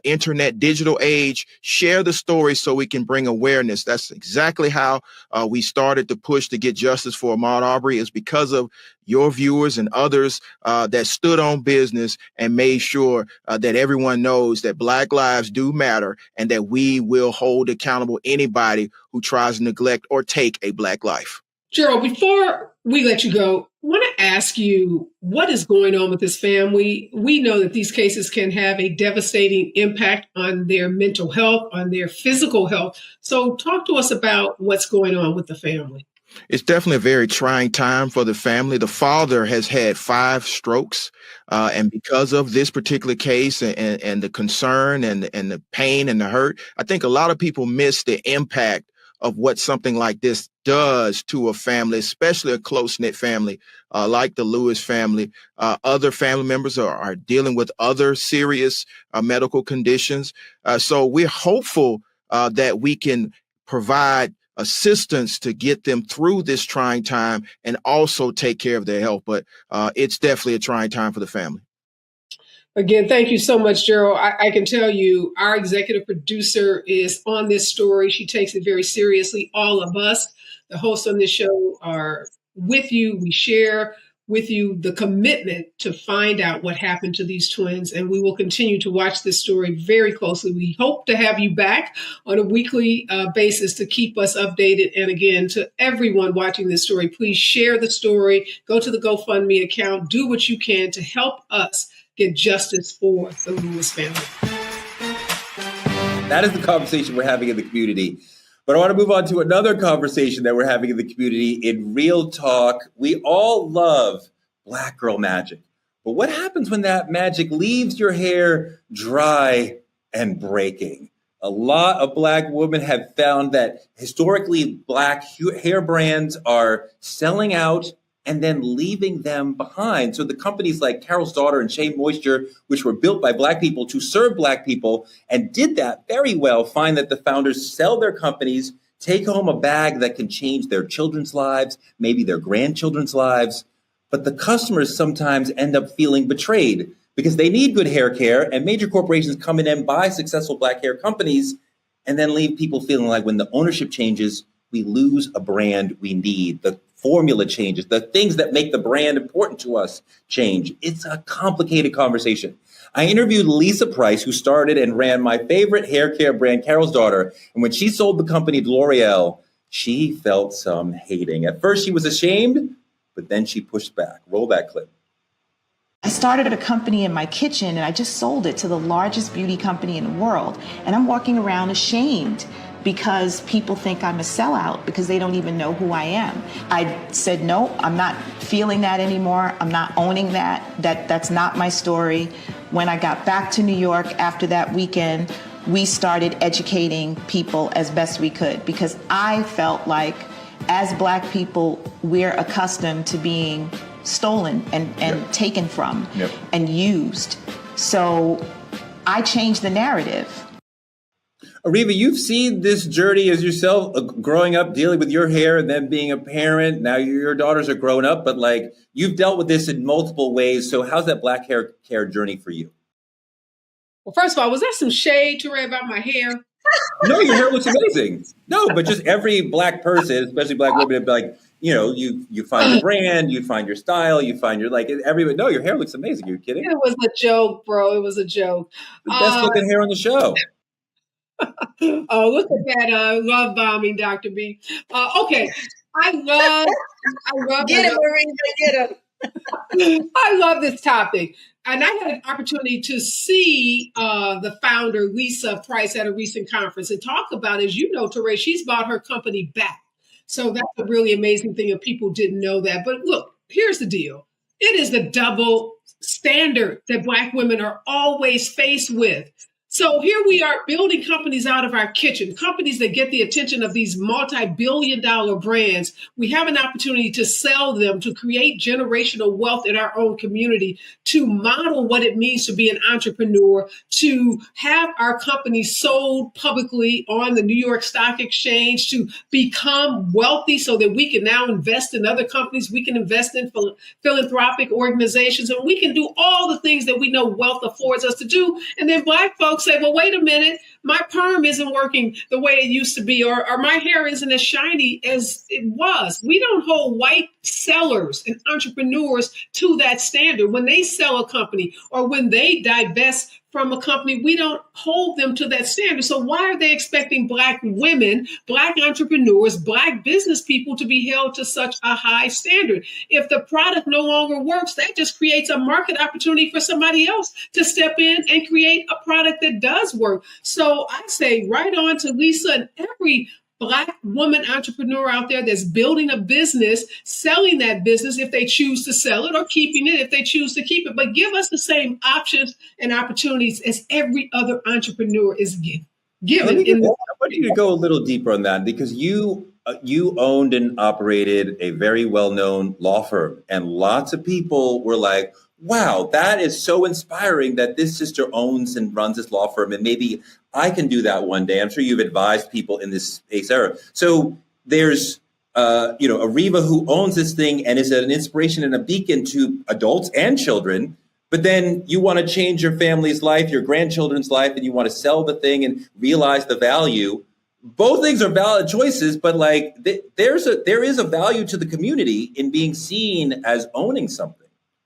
internet digital age. Share the story so we can bring awareness. That's exactly how we started to push to get justice for Ahmaud Arbery, is because of your viewers and others that stood on business and made sure that everyone knows that Black lives do matter and that we will hold accountable anybody who tries to neglect or take a Black life. Gerald, before we let you go, I want to ask you what is going on with this family. We know that these cases can have a devastating impact on their mental health, on their physical health. So talk to us about what's going on with the family. It's definitely a very trying time for the family. The father has had 5 strokes. And because of this particular case and the concern and the pain and the hurt, I think a lot of people miss the impact of what something like this does to a family, especially a close-knit family like the Lewis family. Other family members are dealing with other serious medical conditions. So we're hopeful that we can provide assistance to get them through this trying time and also take care of their health. But it's definitely a trying time for the family. Again, thank you so much, Gerald. I can tell you our executive producer is on this story. She takes it very seriously. All of us, the hosts on this show, are with you. We share with you the commitment to find out what happened to these twins, and we will continue to watch this story very closely. We hope to have you back on a weekly basis to keep us updated. And again, to everyone watching this story, please share the story, go to the GoFundMe account, do what you can to help us get justice for the Lewis family. That is the conversation we're having in the community. But I want to move on to another conversation that we're having in the community in Real Talk. We all love Black girl magic. But what happens when that magic leaves your hair dry and breaking? A lot of Black women have found that historically Black hair brands are selling out and then leaving them behind. So the companies like Carol's Daughter and Shea Moisture, which were built by Black people to serve Black people and did that very well, find that the founders sell their companies, take home a bag that can change their children's lives, maybe their grandchildren's lives. But the customers sometimes end up feeling betrayed because they need good hair care, and major corporations come in and buy successful Black hair companies and then leave people feeling like when the ownership changes, we lose a brand we need. The formula changes, the things that make the brand important to us change. It's a complicated conversation. I interviewed Lisa Price, who started and ran my favorite hair care brand, Carol's Daughter. And when she sold the company to L'Oreal, she felt some hating. At first, she was ashamed, but then she pushed back. Roll that clip. I started a company in my kitchen and I just sold it to the largest beauty company in the world. And I'm walking around ashamed because people think I'm a sellout because they don't even know who I am. I said, no, I'm not feeling that anymore. I'm not owning that. That's not my story. When I got back to New York after that weekend, we started educating people as best we could because I felt like as Black people, we're accustomed to being stolen and taken from and used. So I changed the narrative. Ariva, you've seen this journey as yourself, growing up, dealing with your hair and then being a parent. Now your daughters are grown up, but like you've dealt with this in multiple ways. So how's that Black hair care journey for you? Well, first of all, was that some shade, Touré, about my hair? No, your hair looks amazing. No, but just every Black person, especially Black women, like, you know, you find your brand, you find your style, you find your, like, everybody, no, your hair looks amazing. Are you kidding? It was a joke, bro. It was a joke. The best looking hair on the show. Oh, look at that love bombing, Dr. B. Okay. I love Get him, Marina, get him. I love this topic. And I had an opportunity to see the founder, Lisa Price, at a recent conference and talk about, as you know, Touré, she's bought her company back. So that's a really amazing thing if people didn't know that. But look, here's the deal. It is the double standard that Black women are always faced with. So here we are building companies out of our kitchen, companies that get the attention of these multi-billion-dollar brands. We have an opportunity to sell them, to create generational wealth in our own community, to model what it means to be an entrepreneur, to have our company sold publicly on the New York Stock Exchange, to become wealthy so that we can now invest in other companies. We can invest in philanthropic organizations, and we can do all the things that we know wealth affords us to do. And then Black folks say, well, wait a minute, my perm isn't working the way it used to be, or my hair isn't as shiny as it was. We don't hold white sellers and entrepreneurs to that standard. When they sell a company or when they divest from a company, we don't hold them to that standard. So why are they expecting Black women, Black entrepreneurs, Black business people to be held to such a high standard? If the product no longer works, that just creates a market opportunity for somebody else to step in and create a product that does work. So I say right on to Lisa and every Black woman entrepreneur out there that's building a business, selling that business if they choose to sell it, or keeping it if they choose to keep it. But give us the same options and opportunities as every other entrepreneur is given. given I in the want you to go a little deeper on that because you owned and operated a very well-known law firm, and lots of people were like, "Wow, that is so inspiring that this sister owns and runs this law firm, and maybe I can do that one day." I'm sure you've advised people in this space era. So there's Ariva who owns this thing and is an inspiration and a beacon to adults and children. But then you want to change your family's life, your grandchildren's life, and you want to sell the thing and realize the value. Both things are valid choices, but like there is a value to the community in being seen as owning something.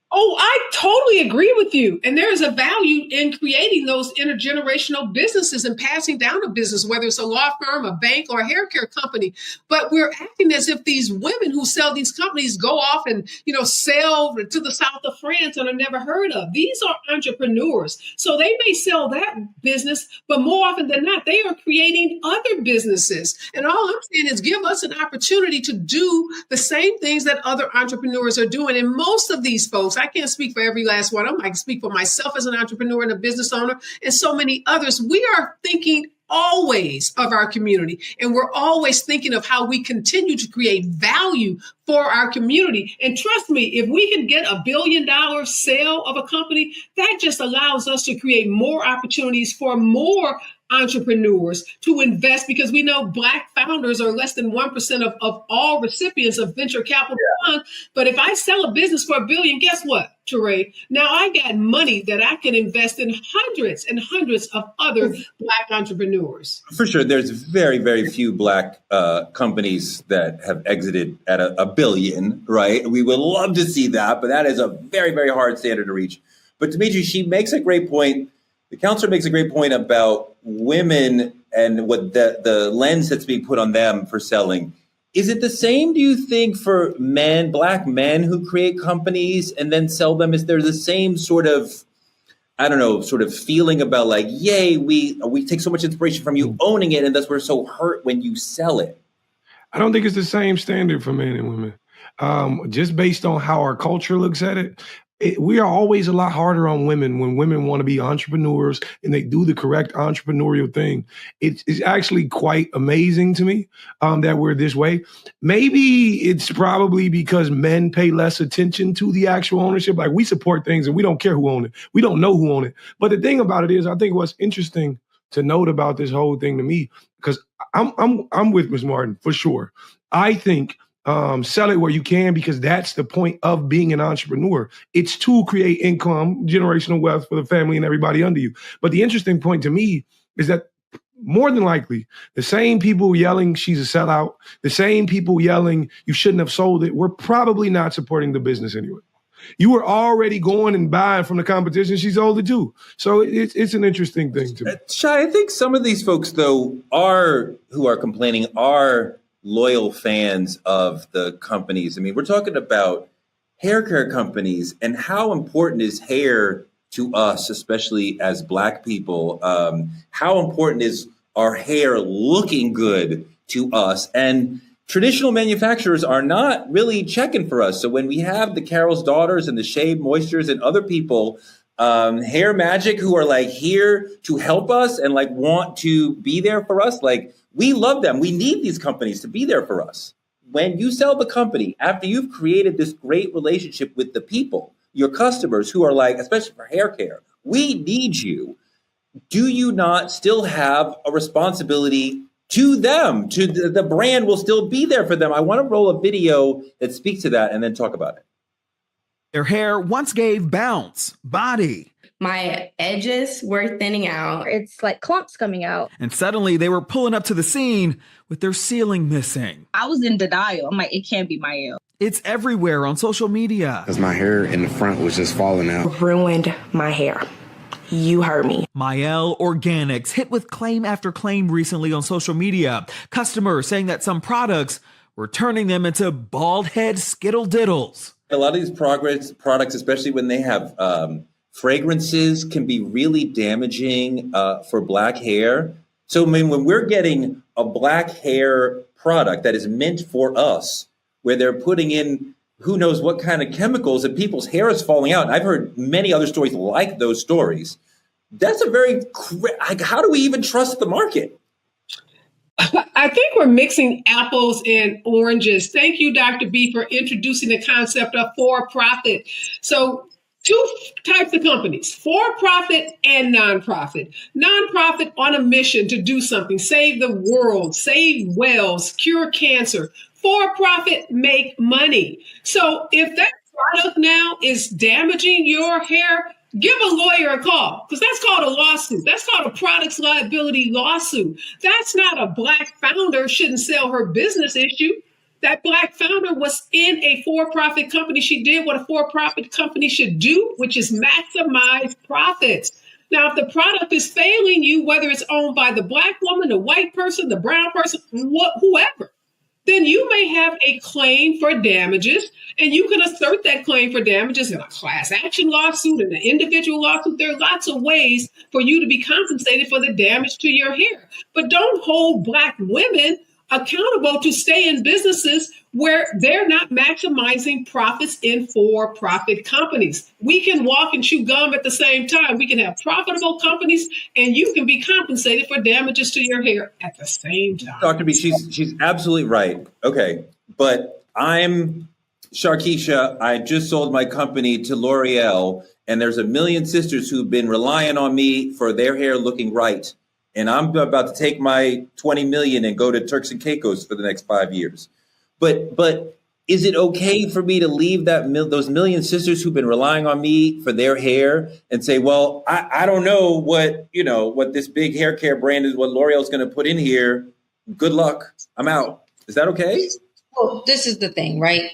Oh, I totally agree with you. And there is a value in creating those intergenerational businesses and passing down a business, whether it's a law firm, a bank, or a hair care company. But we're acting as if these women who sell these companies go off and, sell to the south of France and are never heard of. These are entrepreneurs. So they may sell that business, but more often than not, they are creating other businesses. And all I'm saying is give us an opportunity to do the same things that other entrepreneurs are doing. And most of these folks, I can't speak for every last one of them. I can speak for myself as an entrepreneur and a business owner and so many others. We are thinking always of our community, and we're always thinking of how we continue to create value for our community. And trust me, if we can get $1 billion sale of a company, that just allows us to create more opportunities for more entrepreneurs to invest, because we know Black founders are less than 1% of all recipients of venture capital funds. But if I sell a business for $1 billion, guess what, Teray? Now I got money that I can invest in hundreds and hundreds of other Black entrepreneurs. For sure, there's very, very few Black companies that have exited at a billion, right? We would love to see that, but that is a very, very hard standard to reach. But Dimitri, she makes a great point. The counselor makes a great point about women and what the lens that's being put on them for selling. Is it the same, do you think, for men, Black men who create companies and then sell them? Is there the same sort of, sort of feeling about like, yay, we take so much inspiration from you owning it, and thus we're so hurt when you sell it? I don't think it's the same standard for men and women. Just based on how our culture looks at it, we are always a lot harder on women when women want to be entrepreneurs and they do the correct entrepreneurial thing. It's actually quite amazing to me that we're this way. Maybe it's probably because men pay less attention to the actual ownership. Like we support things and we don't care who owns it. We don't know who owns it. But the thing about it is, I think what's interesting to note about this whole thing to me, because I'm with Ms. Martin for sure. I think sell it where you can, because that's the point of being an entrepreneur. It's to create income, generational wealth for the family and everybody under you. But the interesting point to me is that more than likely, the same people yelling she's a sellout, the same people yelling you shouldn't have sold it, were probably not supporting the business anyway. You were already going and buying from the competition. She sold it too. So it's an interesting thing to me. Shai, I think some of these folks, though, who are complaining are loyal fans of the companies. I mean, we're talking about hair care companies, and how important is hair to us, especially as Black people? How important is our hair looking good to us? And traditional manufacturers are not really checking for us. So when we have the Carol's Daughters and the Shea Moistures and other people, Hair Magic, who are like here to help us and like want to be there for us, like we love them. We need these companies to be there for us. When you sell the company, after you've created this great relationship with the people, your customers who are like, especially for hair care, we need you. Do you not still have a responsibility to them? To the brand will still be there for them. I want to roll a video that speaks to that and then talk about it. Their hair once gave bounce, body. My edges were thinning out. It's like clumps coming out. And suddenly they were pulling up to the scene with their ceiling missing. I was in denial. I'm like, it can't be Mael. It's everywhere on social media. Because my hair in the front was just falling out. Ruined my hair. You heard me. Mael Organics hit with claim after claim recently on social media. Customers saying that some products were turning them into bald head skittle diddles. A lot of these products, especially when they have fragrances, can be really damaging for Black hair. So I mean, when we're getting a Black hair product that is meant for us, where they're putting in who knows what kind of chemicals and people's hair is falling out. And I've heard many other stories like those stories. That's a very, how do we even trust the market? I think we're mixing apples and oranges. Thank you, Dr. B, for introducing the concept of for-profit. So two types of companies, for-profit and nonprofit. Nonprofit on a mission to do something, save the world, save whales, cure cancer. For-profit, make money. So if that product now is damaging your hair, give a lawyer a call, because that's called a lawsuit. That's called a products liability lawsuit. That's not a Black founder shouldn't sell her business issue. That Black founder was in a for-profit company. She did what a for-profit company should do, which is maximize profits. Now, if the product is failing you, whether it's owned by the Black woman, the white person, the brown person, whoever, then you may have a claim for damages, and you can assert that claim for damages in a class action lawsuit, in an individual lawsuit. There are lots of ways for you to be compensated for the damage to your hair. But don't hold Black women accountable to stay in businesses where they're not maximizing profits in for-profit companies. We can walk and chew gum at the same time. We can have profitable companies, and you can be compensated for damages to your hair at the same time. Dr. B, she's absolutely right. Okay, but I'm Sharkeisha. I just sold my company to L'Oreal, and there's a million sisters who've been relying on me for their hair looking right. And I'm about to take my 20 million and go to Turks and Caicos for the next 5 years. But is it okay for me to leave those million sisters who've been relying on me for their hair and say, well, I don't know what this big hair care brand is, what L'Oreal's going to put in here. Good luck. I'm out. Is that okay? Well, this is the thing, right?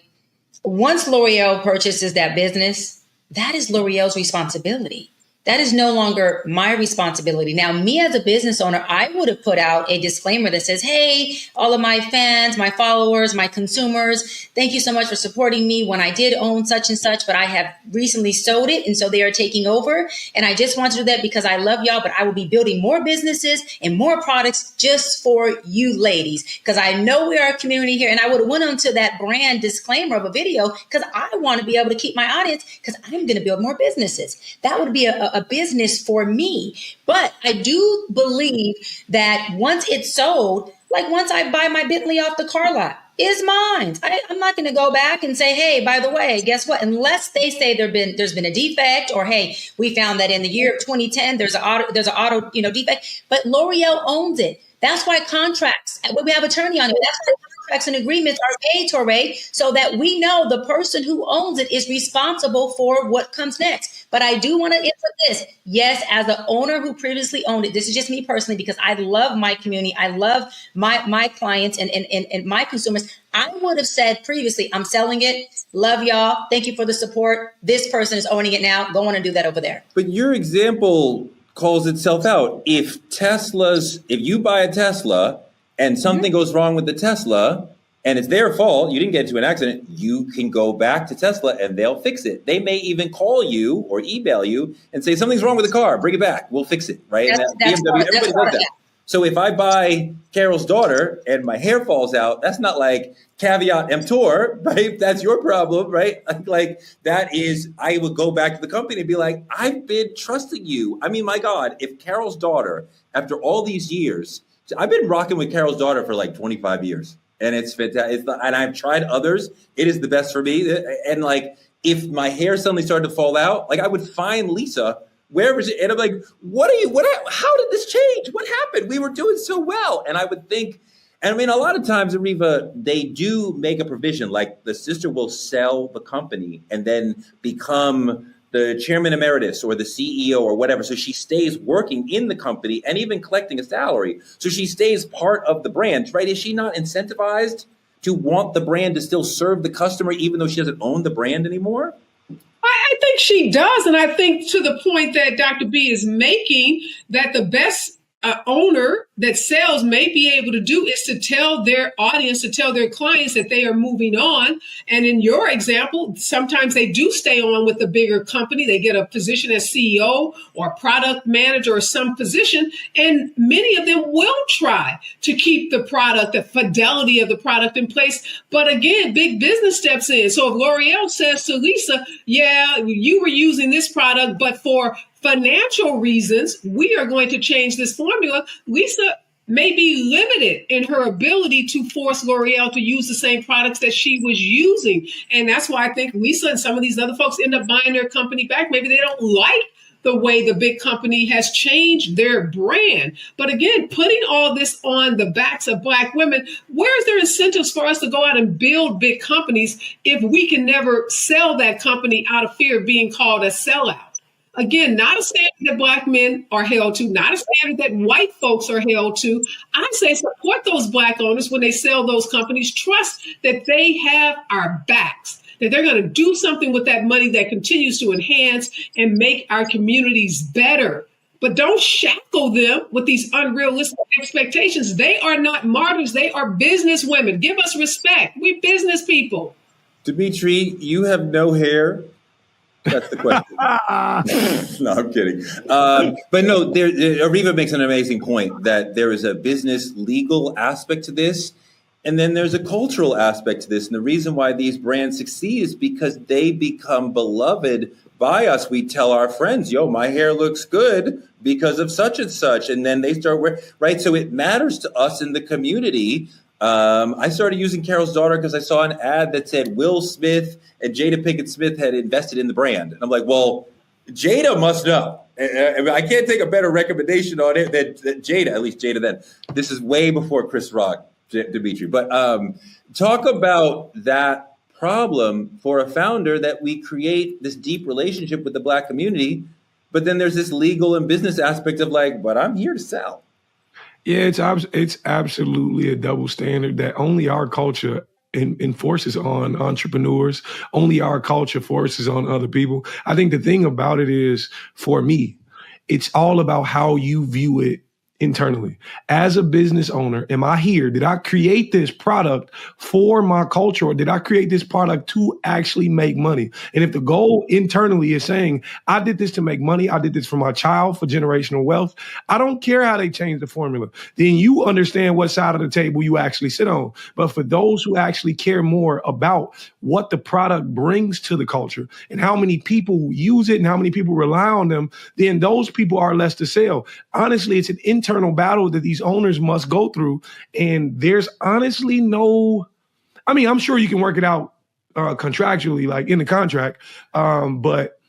Once L'Oreal purchases that business, that is L'Oreal's responsibility. That is no longer my responsibility. Now, me as a business owner, I would have put out a disclaimer that says, hey, all of my fans, my followers, my consumers, thank you so much for supporting me when I did own such and such, but I have recently sold it. And so they are taking over. And I just want to do that because I love y'all, but I will be building more businesses and more products just for you ladies, because I know we are a community here. And I would have went onto that brand disclaimer of a video because I want to be able to keep my audience, because I'm going to build more businesses. That would be a business for me. But I do believe that once it's sold, like once I buy my Bentley off the car lot, is mine. I'm not going to go back and say, hey, by the way, guess what? Unless they say there's been a defect, or hey, we found that in the year of 2010 there's an auto defect. But L'Oreal owns it. That's why contracts. We have attorney on it. That's why contracts and agreements are made, Torre, so that we know the person who owns it is responsible for what comes next. But I do want to input this. Yes, as an owner who previously owned it, this is just me personally, because I love my community. I love my clients and my consumers. I would have said previously, I'm selling it. Love y'all. Thank you for the support. This person is owning it now. Go on and do that over there. But your example calls itself out. If you buy a Tesla and something goes wrong with the Tesla and it's their fault, you didn't get into an accident, you can go back to Tesla and they'll fix it. They may even call you or email you and say, something's wrong with the car, bring it back, we'll fix it, right? Everybody does that. So if I buy Carol's daughter and my hair falls out, that's not like caveat emptor, right? That's your problem, right? Like that is, I would go back to the company and be like, I've been trusting you. I mean, my God, if Carol's daughter, after all these years, I've been rocking with Carol's daughter for like 25 years and it's fantastic. And I've tried others. It is the best for me. And like, if my hair suddenly started to fall out, like I would find Lisa wherever she, and I'm like, how did this change? What happened? We were doing so well. And I would think, and I mean, a lot of times, Ariva, they do make a provision, like the sister will sell the company and then become the chairman emeritus or the CEO or whatever. So she stays working in the company and even collecting a salary. So she stays part of the brand, right? Is she not incentivized to want the brand to still serve the customer, even though she doesn't own the brand anymore? I think she does. And I think to the point that Dr. B is making, that the best owner that sells may be able to do is to tell their audience, to tell their clients that they are moving on. And in your example, sometimes they do stay on with the bigger company. They get a position as CEO or product manager or some position. And many of them will try to keep the product, the fidelity of the product in place. But again, big business steps in. So if L'Oreal says to Lisa, yeah, you were using this product, but for financial reasons, we are going to change this formula. Lisa may be limited in her ability to force L'Oreal to use the same products that she was using. And that's why I think Lisa and some of these other folks end up buying their company back. Maybe they don't like the way the big company has changed their brand. But again, putting all this on the backs of Black women, where's their incentives for us to go out and build big companies if we can never sell that company out of fear of being called a sellout? Again, not a standard that Black men are held to, not a standard that white folks are held to. I say support those Black owners when they sell those companies. Trust that they have our backs, that they're going to do something with that money that continues to enhance and make our communities better. But don't shackle them with these unrealistic expectations. They are not martyrs. They are business women. Give us respect. We're business people. Dimitri, you have no hair. That's the question. No, I'm kidding. But no, Ariva makes an amazing point that there is a business legal aspect to this, and then there's a cultural aspect to this. And the reason why these brands succeed is because they become beloved by us. We tell our friends, yo, my hair looks good because of such and such. And then they start wearing, right? So it matters to us in the community. I started using Carol's Daughter because I saw an ad that said Will Smith and Jada Pinkett Smith had invested in the brand. And I'm like, well, Jada must know. I can't take a better recommendation on it than Jada, at least Jada then. This is way before Chris Rock, Dimitri. But talk about that problem for a founder that we create this deep relationship with the Black community, but then there's this legal and business aspect of like, but I'm here to sell. Yeah, it's absolutely a double standard that only our culture enforces on entrepreneurs. Only our culture forces on other people. I think the thing about it is, for me, it's all about how you view it internally. As a business owner, am I here? Did I create this product for my culture, or did I create this product to actually make money? And if the goal internally is saying, I did this to make money, I did this for my child, for generational wealth, I don't care how they change the formula, then you understand what side of the table you actually sit on. But for those who actually care more about what the product brings to the culture and how many people use it and how many people rely on them, then those people are less to sell. Honestly, it's an internal battle that these owners must go through. And there's honestly I'm sure you can work it out contractually, like in the contract. But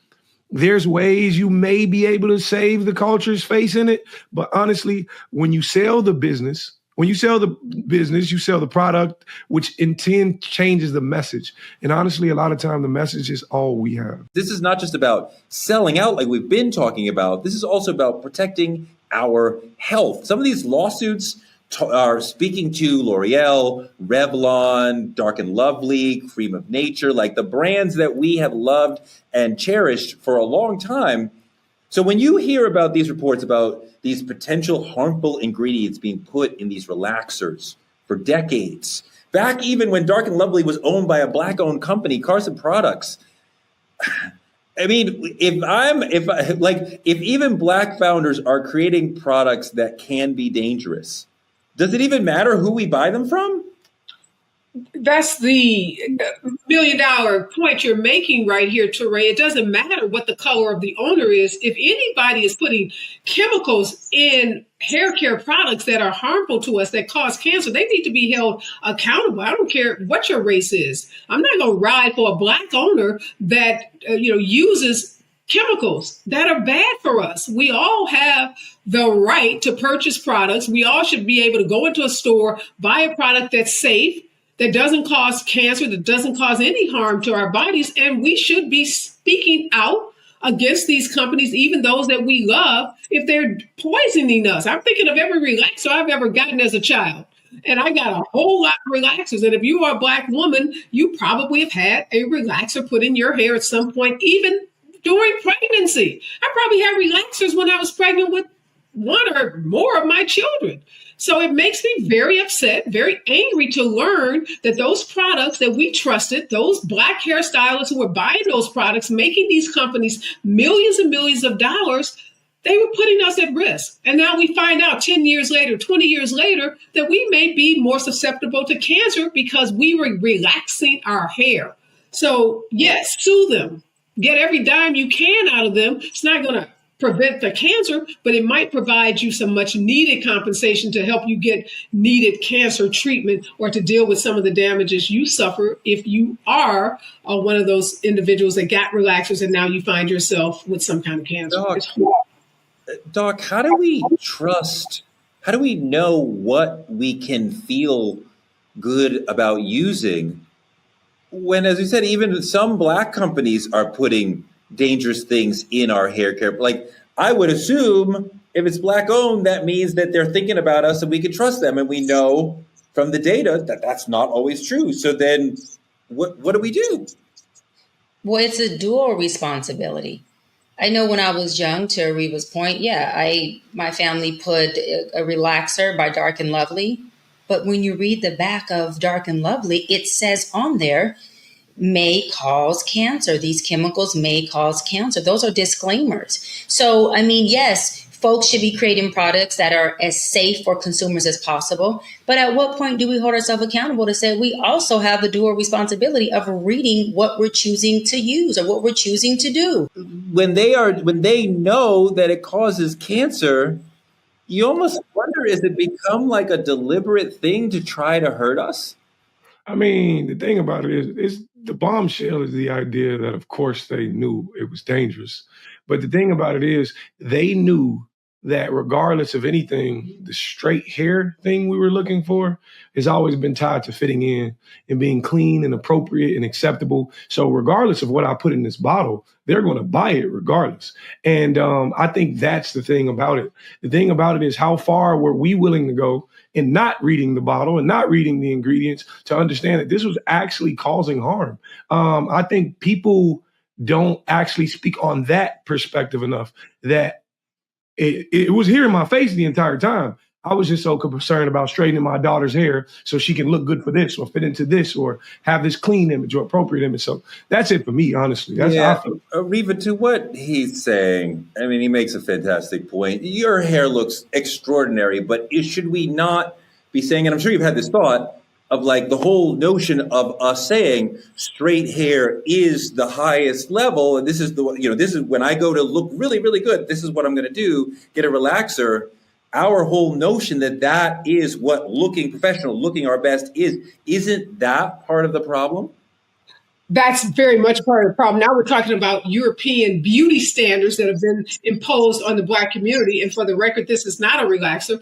there's ways you may be able to save the culture's face in it. But honestly, when you sell the business, you sell the product, which in turn changes the message. And honestly, a lot of time the message is all we have. This is not just about selling out like we've been talking about. This is also about protecting our health. Some of these lawsuits are speaking to L'Oreal, Revlon, Dark and Lovely, Cream of Nature, like the brands that we have loved and cherished for a long time. So when you hear about these reports about these potential harmful ingredients being put in these relaxers for decades, back even when Dark and Lovely was owned by a Black-owned company, Carson Products, I mean, if even Black founders are creating products that can be dangerous, does it even matter who we buy them from? That's the $1 million point you're making right here, Teray. It doesn't matter what the color of the owner is. If anybody is putting chemicals in hair care products that are harmful to us, that cause cancer, they need to be held accountable. I don't care what your race is. I'm not going to ride for a Black owner that uses chemicals that are bad for us. We all have the right to purchase products. We all should be able to go into a store, buy a product that's safe, that doesn't cause cancer, that doesn't cause any harm to our bodies. And we should be speaking out against these companies, even those that we love, if they're poisoning us. I'm thinking of every relaxer I've ever gotten as a child. And I got a whole lot of relaxers. And if you are a Black woman, you probably have had a relaxer put in your hair at some point, even during pregnancy. I probably had relaxers when I was pregnant with one or more of my children. So it makes me very upset, very angry to learn that those products that we trusted, those Black hairstylists who were buying those products, making these companies millions and millions of dollars, they were putting us at risk. And now we find out 10 years later, 20 years later, that we may be more susceptible to cancer because we were relaxing our hair. So yes, sue them. Get every dime you can out of them. It's not going to prevent the cancer, but it might provide you some much needed compensation to help you get needed cancer treatment or to deal with some of the damages you suffer if you are one of those individuals that got relaxers and now you find yourself with some kind of cancer. Doc, how do we know what we can feel good about using when, as you said, even some Black companies are putting dangerous things in our hair care? Like, I would assume if it's Black owned, that means that they're thinking about us and we can trust them. And we know from the data that that's not always true. So then what do we do? Well, it's a dual responsibility. I know when I was young, to Ariva's point, my family put a relaxer by Dark and Lovely. But when you read the back of Dark and Lovely, it says on there, may cause cancer. These chemicals may cause cancer. Those are disclaimers. So, I mean, yes, folks should be creating products that are as safe for consumers as possible. But at what point do we hold ourselves accountable to say we also have the dual responsibility of reading what we're choosing to use or what we're choosing to do? When they know that it causes cancer, you almost wonder, is it become like a deliberate thing to try to hurt us? I mean, the thing about it is the bombshell is the idea that, of course, they knew it was dangerous. But the thing about it is they knew that regardless of anything, the straight hair thing we were looking for has always been tied to fitting in and being clean and appropriate and acceptable. So regardless of what I put in this bottle, they're going to buy it regardless. And I think that's the thing about it. The thing about it is, how far were we willing to go in not reading the bottle and not reading the ingredients to understand that this was actually causing harm? I think people don't actually speak on that perspective enough, that it was here in my face the entire time. I was just so concerned about straightening my daughter's hair so she can look good for this or fit into this or have this clean image or appropriate image. So that's it for me, honestly. That's how I feel. Ariva, to what he's saying, I mean, he makes a fantastic point. Your hair looks extraordinary, but should we not be saying, and I'm sure you've had this thought, of like the whole notion of us saying straight hair is the highest level, and this is this is when I go to look really, really good, this is what I'm going to do, get a relaxer. Our whole notion that is what looking professional, looking our best isn't that part of the problem? That's very much part of the problem. Now we're talking about European beauty standards that have been imposed on the Black community. And for the record, this is not a relaxer.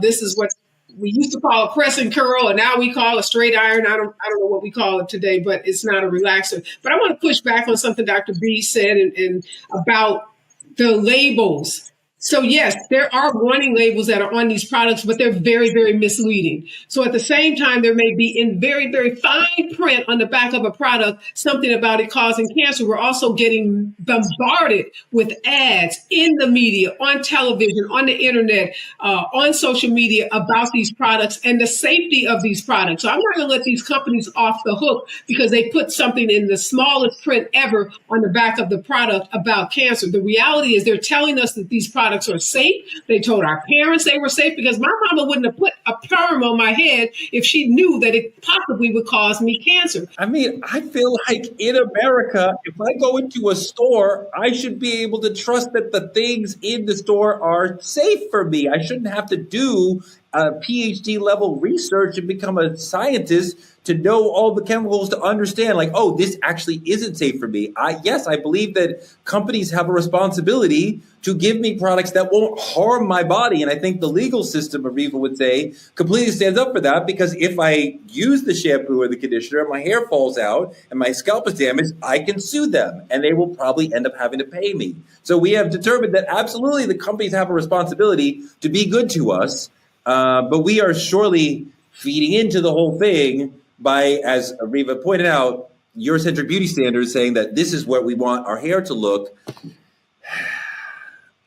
This is what we used to call a press and curl, and now we call a straight iron. I don't know what we call it today, but it's not a relaxer. But I want to push back on something Dr. B said and about the labels. So yes, there are warning labels that are on these products, but they're very, very misleading. So at the same time, there may be in very, very fine print on the back of a product something about it causing cancer. We're also getting bombarded with ads in the media, on television, on the internet, on social media about these products and the safety of these products. So I'm not going to let these companies off the hook because they put something in the smallest print ever on the back of the product about cancer. The reality is they're telling us that these products are safe. They told our parents they were safe because my mama wouldn't have put a perm on my head if she knew that it possibly would cause me cancer. I mean, I feel like in America, if I go into a store, I should be able to trust that the things in the store are safe for me. I shouldn't have to do a PhD level research and become a scientist to know all the chemicals to understand, like, oh, this actually isn't safe for me. Yes, I believe that companies have a responsibility to give me products that won't harm my body. And I think the legal system, Ariva would say, completely stands up for that, because if I use the shampoo or the conditioner and my hair falls out and my scalp is damaged, I can sue them and they will probably end up having to pay me. So we have determined that absolutely the companies have a responsibility to be good to us. But we are surely feeding into the whole thing by, as Ariva pointed out, Eurocentric beauty standards saying that this is what we want our hair to look.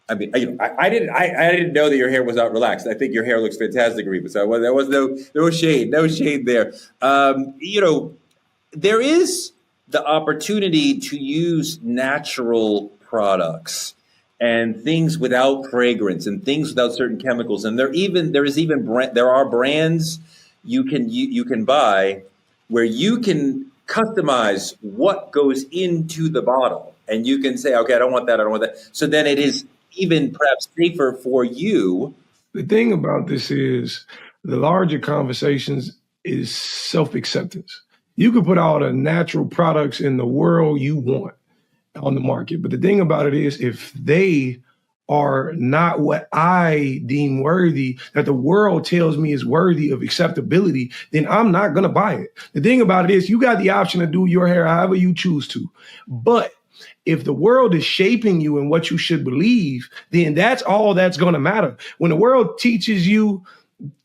I mean, I didn't know that your hair was not relaxed. I think your hair looks fantastic, Ariva. So there was no shade there. There is the opportunity to use natural products and things without fragrance and things without certain chemicals. And there are brands you can buy where you can customize what goes into the bottle, and you can say, okay, I don't want that. So then it is even perhaps safer for you. The thing about this is the larger conversations is self-acceptance. You can put all the natural products in the world you want on the market. But the thing about it is if they are not what I deem worthy, that the world tells me is worthy of acceptability, then I'm not going to buy it. The thing about it is you got the option to do your hair however you choose to. But if the world is shaping you in what you should believe, then that's all that's going to matter. When the world teaches you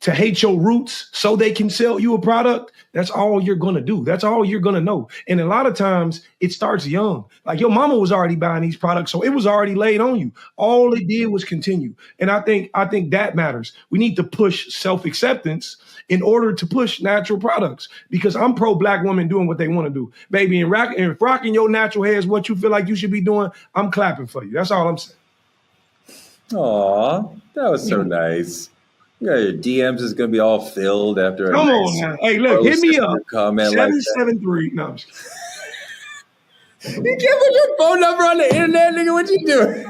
to hate your roots so they can sell you a product, that's all you're going to do. That's all you're going to know. And a lot of times it starts young. Like your mama was already buying these products, so it was already laid on you. All it did was continue. And I think that matters. We need to push self-acceptance in order to push natural products, because I'm pro Black women doing what they want to do. Baby, and rocking your natural hair is what you feel like you should be doing, I'm clapping for you. That's all I'm saying. Aw, that was so nice. Yeah, your DMs is gonna be all filled after. Come on now. Hey, look, hit me up. Comment 773. No, I'm just kidding. You can't put your phone number on the internet, nigga. What you doing?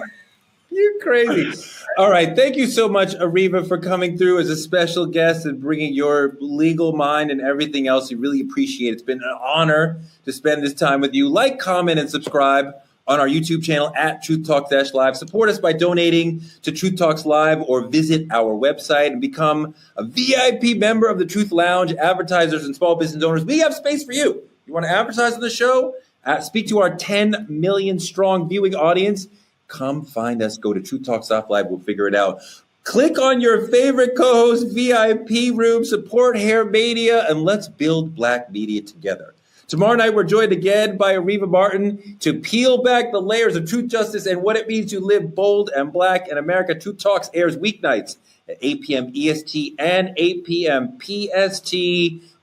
You crazy. All right. Thank you so much, Ariva, for coming through as a special guest and bringing your legal mind and everything else. We really appreciate it. It's been an honor to spend this time with you. Like, comment, and subscribe on our YouTube channel at Truth Talk Live. Support us by donating to Truth Talks Live or visit our website and become a VIP member of the Truth Lounge. Advertisers and small business owners, we have space for you. You want to advertise on the show? Speak to our 10 million strong viewing audience. Come find us. Go to Truth Talks Live. We'll figure it out. Click on your favorite co-host VIP room. Support Hair Media, and let's build Black media together. Tomorrow night, we're joined again by Ariva Martin to peel back the layers of truth, justice, and what it means to live bold and Black in America. Truth Talks airs weeknights at 8 p.m. EST and 8 p.m. PST.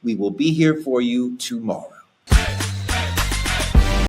We will be here for you tomorrow.